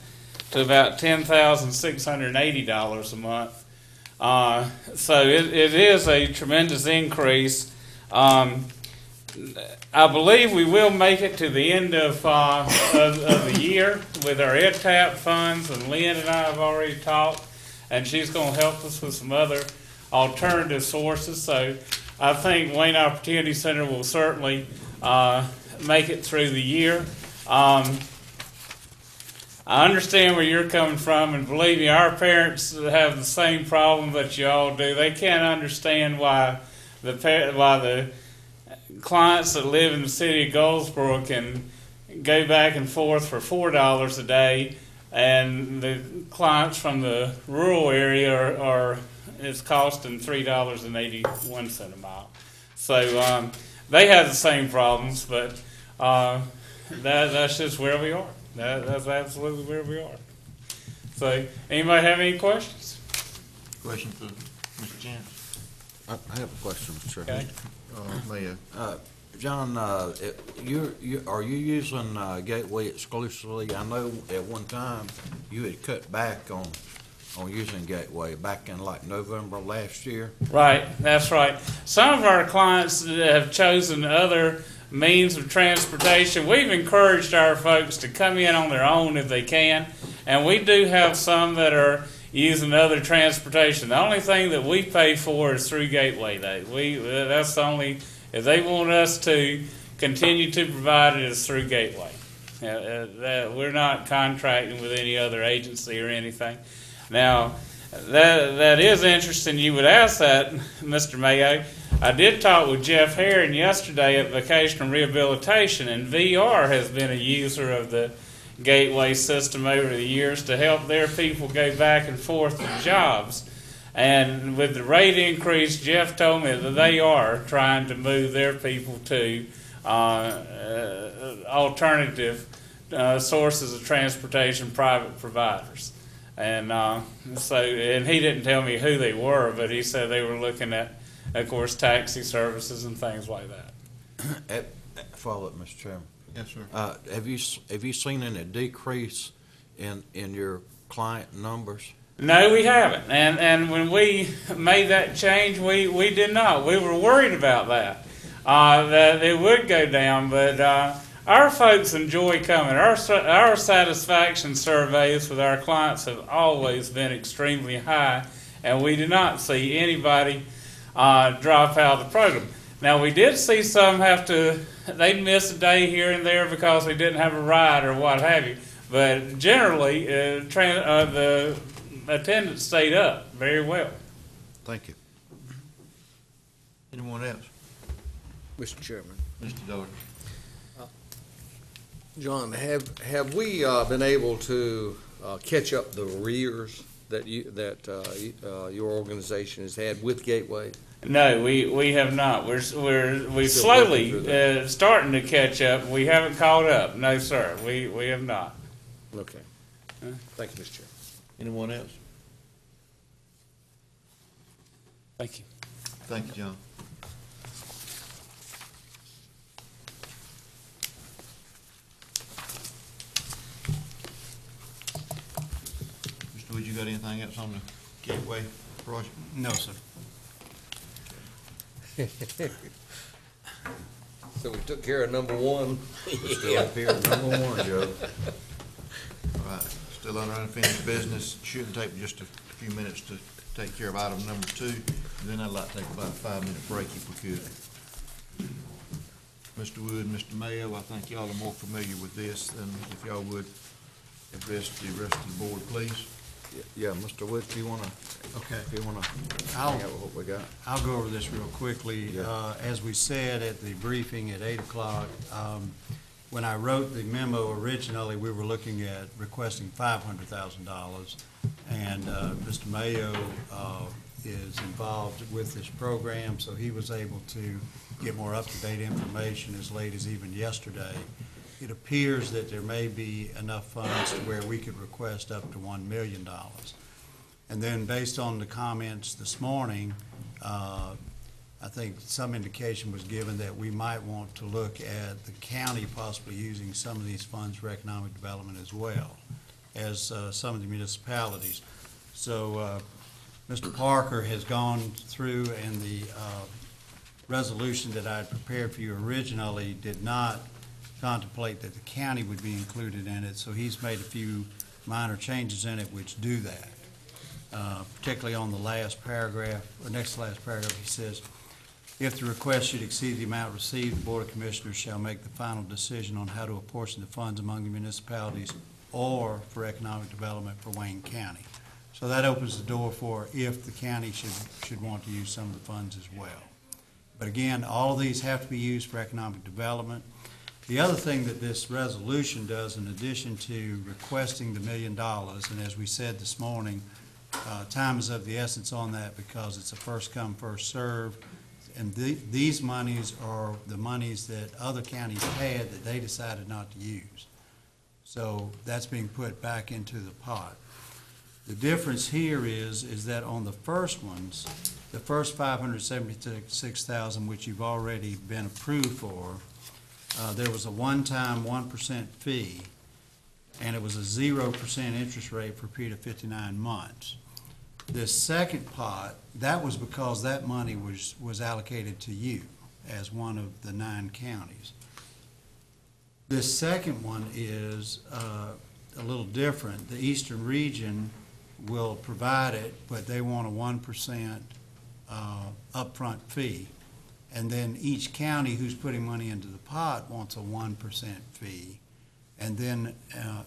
to about $10,680 a month. So it is a tremendous increase. I believe we will make it to the end of the year with our EdTap funds, and Lynn and I have already talked, and she's going to help us with some other alternative sources. So I think Wayne Opportunity Center will certainly make it through the year. I understand where you're coming from, and believe me, our parents have the same problem that you all do. They can't understand why the clients that live in the city of Goldsboro can go back and forth for $4 a day, and the clients from the rural area it's costing $3.81 a mile. So they have the same problems, but that's just where we are. That's absolutely where we are. So anybody have any questions? Question for Mr. Chance? I have a question, Mr. Chairman. Mayor. John, are you using Gateway exclusively? I know at one time you had cut back on using Gateway back in like November last year. Right, that's right. Some of our clients have chosen other means of transportation. We've encouraged our folks to come in on their own if they can, and we do have some that are using other transportation. The only thing that we pay for is through Gateway Day. That's the only, if they want us to continue to provide it, is through Gateway. We're not contracting with any other agency or anything. Now, that is interesting you would ask that, Mr. Mayo. I did talk with Jeff Herron yesterday at Vocational Rehabilitation, and VR has been a user of the Gateway system over the years to help their people go back and forth to jobs. And with the rate increase, Jeff told me that they are trying to move their people to alternative sources of transportation, private providers. And and he didn't tell me who they were, but he said they were looking at, of course, taxi services and things like that. Follow up, Mr. Chairman. Yes, sir. Have you seen any decrease in your client numbers? No, we haven't. And when we made that change, we did not. We were worried about that, that it would go down. But our folks enjoy coming. Our satisfaction surveys with our clients have always been extremely high, and we do not see anybody drop out of the program. Now, we did see some they'd miss a day here and there because they didn't have a ride or what have you. But generally, the attendance stayed up very well. Thank you. Anyone else? Mr. Chairman. Mr. Doherty. John, have we been able to catch up the arrears that your organization has had with Gateway? No, we have not. We're Still slowly starting to catch up. We haven't caught up. No, sir. We have not. Okay. Thank you, Mr. Chairman. Anyone else? Thank you. Thank you, John. Mr. Wood, you got anything else on the Gateway project? No, sir. So we took care of number one. We're still up here at number one, Joe. All right, still under unfinished business. Shouldn't take just a few minutes to take care of item number 2. And then I'd like to take about a 5-minute break if we could. Mr. Wood, Mr. Mayo, I think y'all are more familiar with this than if y'all would address the rest of the board, please. Yeah, Mr. Wood, if you wanna, if you wanna I'll- hang out with what we got. I'll go over this real quickly. Yeah. As we said at the briefing at 8 o'clock, when I wrote the memo originally, we were looking at requesting $500,000. And Mr. Mayo is involved with this program, so he was able to get more up-to-date information as late as even yesterday. It appears that there may be enough funds to where we could request up to $1 million. And then based on the comments this morning, I think some indication was given that we might want to look at the county possibly using some of these funds for economic development as well as some of the municipalities. So Mr. Parker has gone through, and the resolution that I had prepared for you originally did not contemplate that the county would be included in it, so he's made a few minor changes in it which do that. Particularly on the last paragraph, or next to last paragraph, he says, if the request should exceed the amount received, the Board of Commissioners shall make the final decision on how to apportion the funds among the municipalities or for economic development for Wayne County. So that opens the door for if the county should want to use some of the funds as well. But again, all of these have to be used for economic development. The other thing that this resolution does, in addition to requesting the $1 million, and as we said this morning, time is of the essence on that because it's a first come, first serve. And these monies are the monies that other counties had that they decided not to use. So that's being put back into the pot. The difference here is that on the first ones, the first $576,000, which you've already been approved for, there was a one-time 1% fee, and it was a 0% interest rate for a period of 59 months. This second pot, that was because that money was allocated to you as one of the 9 counties. This second one is a little different. The Eastern Region will provide it, but they want a 1% upfront fee. And then each county who's putting money into the pot wants a 1% fee. And then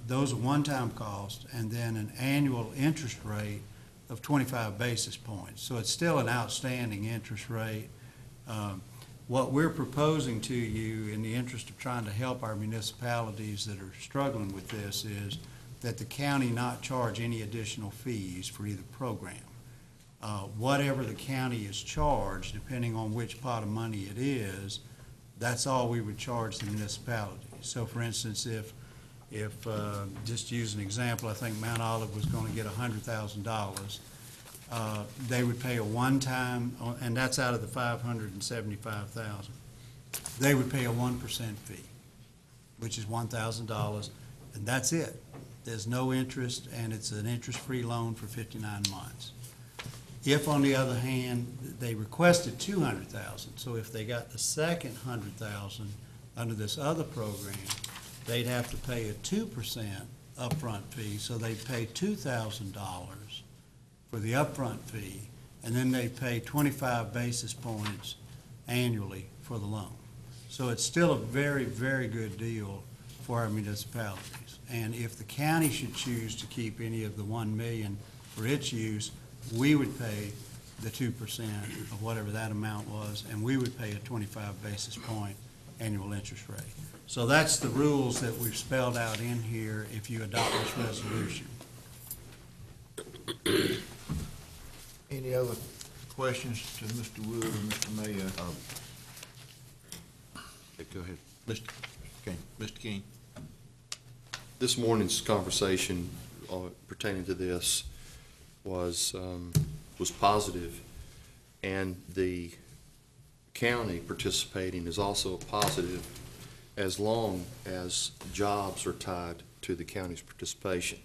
those are one-time costs, and then an annual interest rate of 25 basis points. So it's still an outstanding interest rate. What we're proposing to you in the interest of trying to help our municipalities that are struggling with this is that the county not charge any additional fees for either program. Whatever the county is charged, depending on which pot of money it is, that's all we would charge the municipality. So for instance, if just to use an example, I think Mount Olive was going to get $100,000. They would pay a one-time, and that's out of the $575,000. They would pay a 1% fee, which is $1,000, And that's it. There's no interest, and it's an interest-free loan for 59 months. If, on the other hand, they requested $200,000, so if they got the second $100,000 under this other program, they'd have to pay a 2% upfront fee, so they'd pay $2,000 for the upfront fee, and then they pay 25 basis points annually for the loan. So it's still a very, very good deal for our municipalities. And if the county should choose to keep any of the $1 million for its use, we would pay the 2% of whatever that amount was, and we would pay a 25 basis point annual interest rate. So that's the rules that we've spelled out in here if you adopt this resolution. Any other questions to Mr. Wood or Mr. Mayo? Go ahead. Mr. King. This morning's conversation pertaining to this was positive, and the county participating is also positive as long as jobs are tied to the county's participation.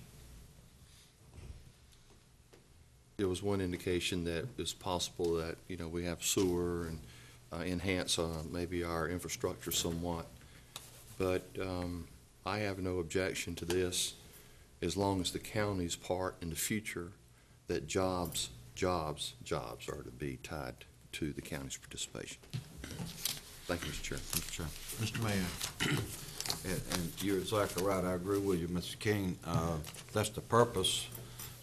There was one indication that it's possible that, we have sewer and enhance maybe our infrastructure somewhat. But I have no objection to this as long as the county's part in the future that jobs are to be tied to the county's participation. Thank you, Mr. Chair. Mr. Chair. Mr. Mayor. And you're exactly right. I agree with you, Mr. King. That's the purpose.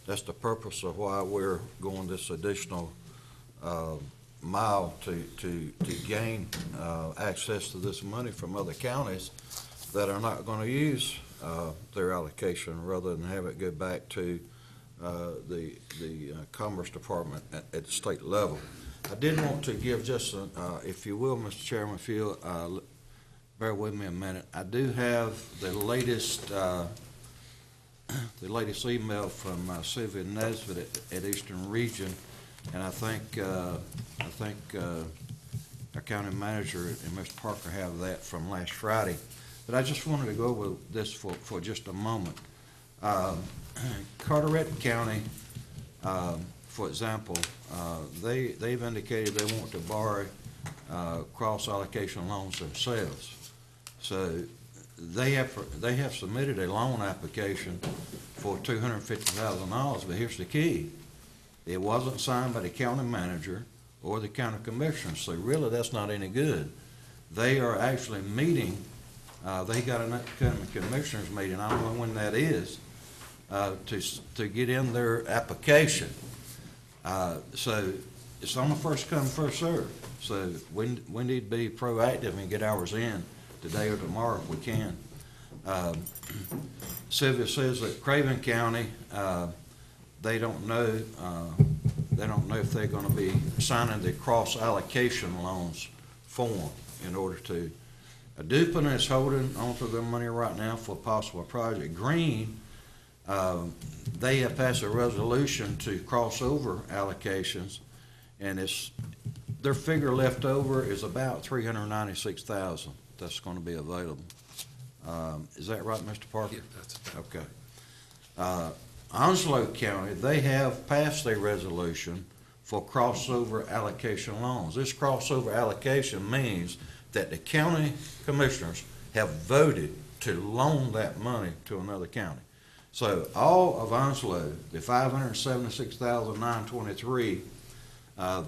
That's the purpose of why we're going this additional mile to gain access to this money from other counties that are not going to use their allocation, rather than have it go back to the Commerce Department at the state level. I did want to give just, if you will, Mr. Chairman, if you'll bear with me a minute. I do have the latest email from Sylvia Nesbitt at Eastern Region, and I think our county manager and Mr. Parker have that from last Friday. But I just wanted to go over this for just a moment. Carteret County, for example, they've indicated they want to borrow cross-allocation loans themselves. So they have submitted a loan application for $250,000, but here's the key. It wasn't signed by the county manager or the county commissioner, so really that's not any good. They are actually meeting, they got a county commissioners meeting, I don't know when that is, to get in their application. So it's on the first come, first serve. So we need to be proactive and get ours in today or tomorrow if we can. Sylvia says that Craven County, they don't know if they're going to be signing the cross allocation loans form in order to. Dupin is holding onto their money right now for a possible project. Green, they have passed a resolution to cross over allocations, and their figure left over is about $396,000 that's going to be available. Is that right, Mr. Parker? Yeah, that's about. Okay. Onslow County, they have passed a resolution for crossover allocation loans. This crossover allocation means that the county commissioners have voted to loan that money to another county. So all of Onslow, the $576,923,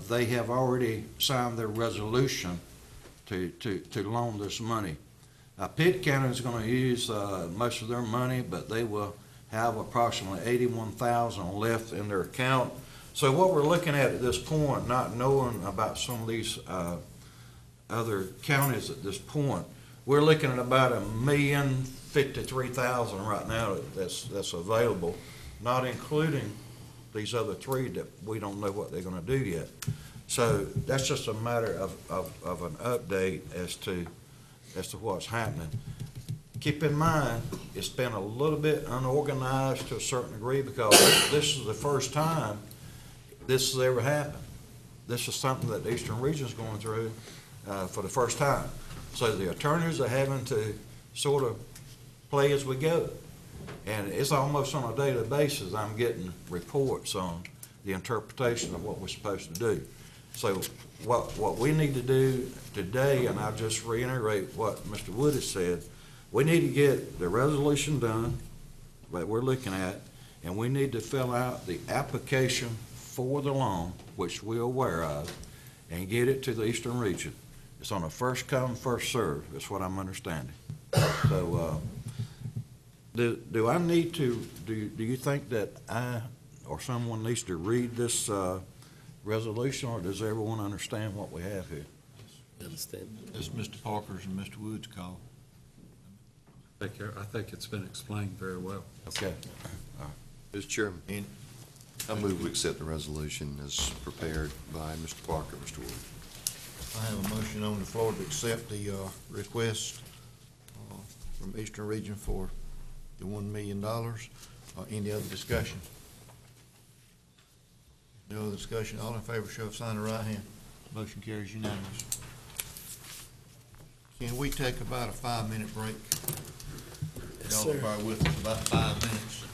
they have already signed their resolution to loan this money. Pitt County is going to use most of their money, but they will have approximately $81,000 left in their account. So what we're looking at this point, not knowing about some of these other counties at this point, we're looking at about $1,053,000 right now that's available, not including these other three that we don't know what they're going to do yet. So that's just a matter of an update as to what's happening. Keep in mind, it's been a little bit unorganized to a certain degree because this is the first time this has ever happened. This is something that the Eastern Region is going through for the first time. So the attorneys are having to sort of play as we go. And it's almost on a daily basis, I'm getting reports on the interpretation of what we're supposed to do. So what we need to do today, and I'll just reiterate what Mr. Wood has said, we need to get the resolution done that we're looking at, and we need to fill out the application for the loan, which we're aware of, and get it to the Eastern Region. It's on a first come, first served, that's what I'm understanding. So, do I need to, do you think that I or someone needs to read this resolution, or does everyone understand what we have here? Understand. It's Mr. Parker's and Mr. Wood's call. I think it's been explained very well. Okay. Mr. Chairman, I move we accept the resolution as prepared by Mr. Parker, Mr. Wood. I have a motion on the floor to accept the request from Eastern Region for the $1 million. Any other discussion? No other discussion. All in favor, show of sign of right hand. Motion carries unanimous. Can we take about a 5-minute break? Yes, Y'all sir. bear with us about 5 minutes.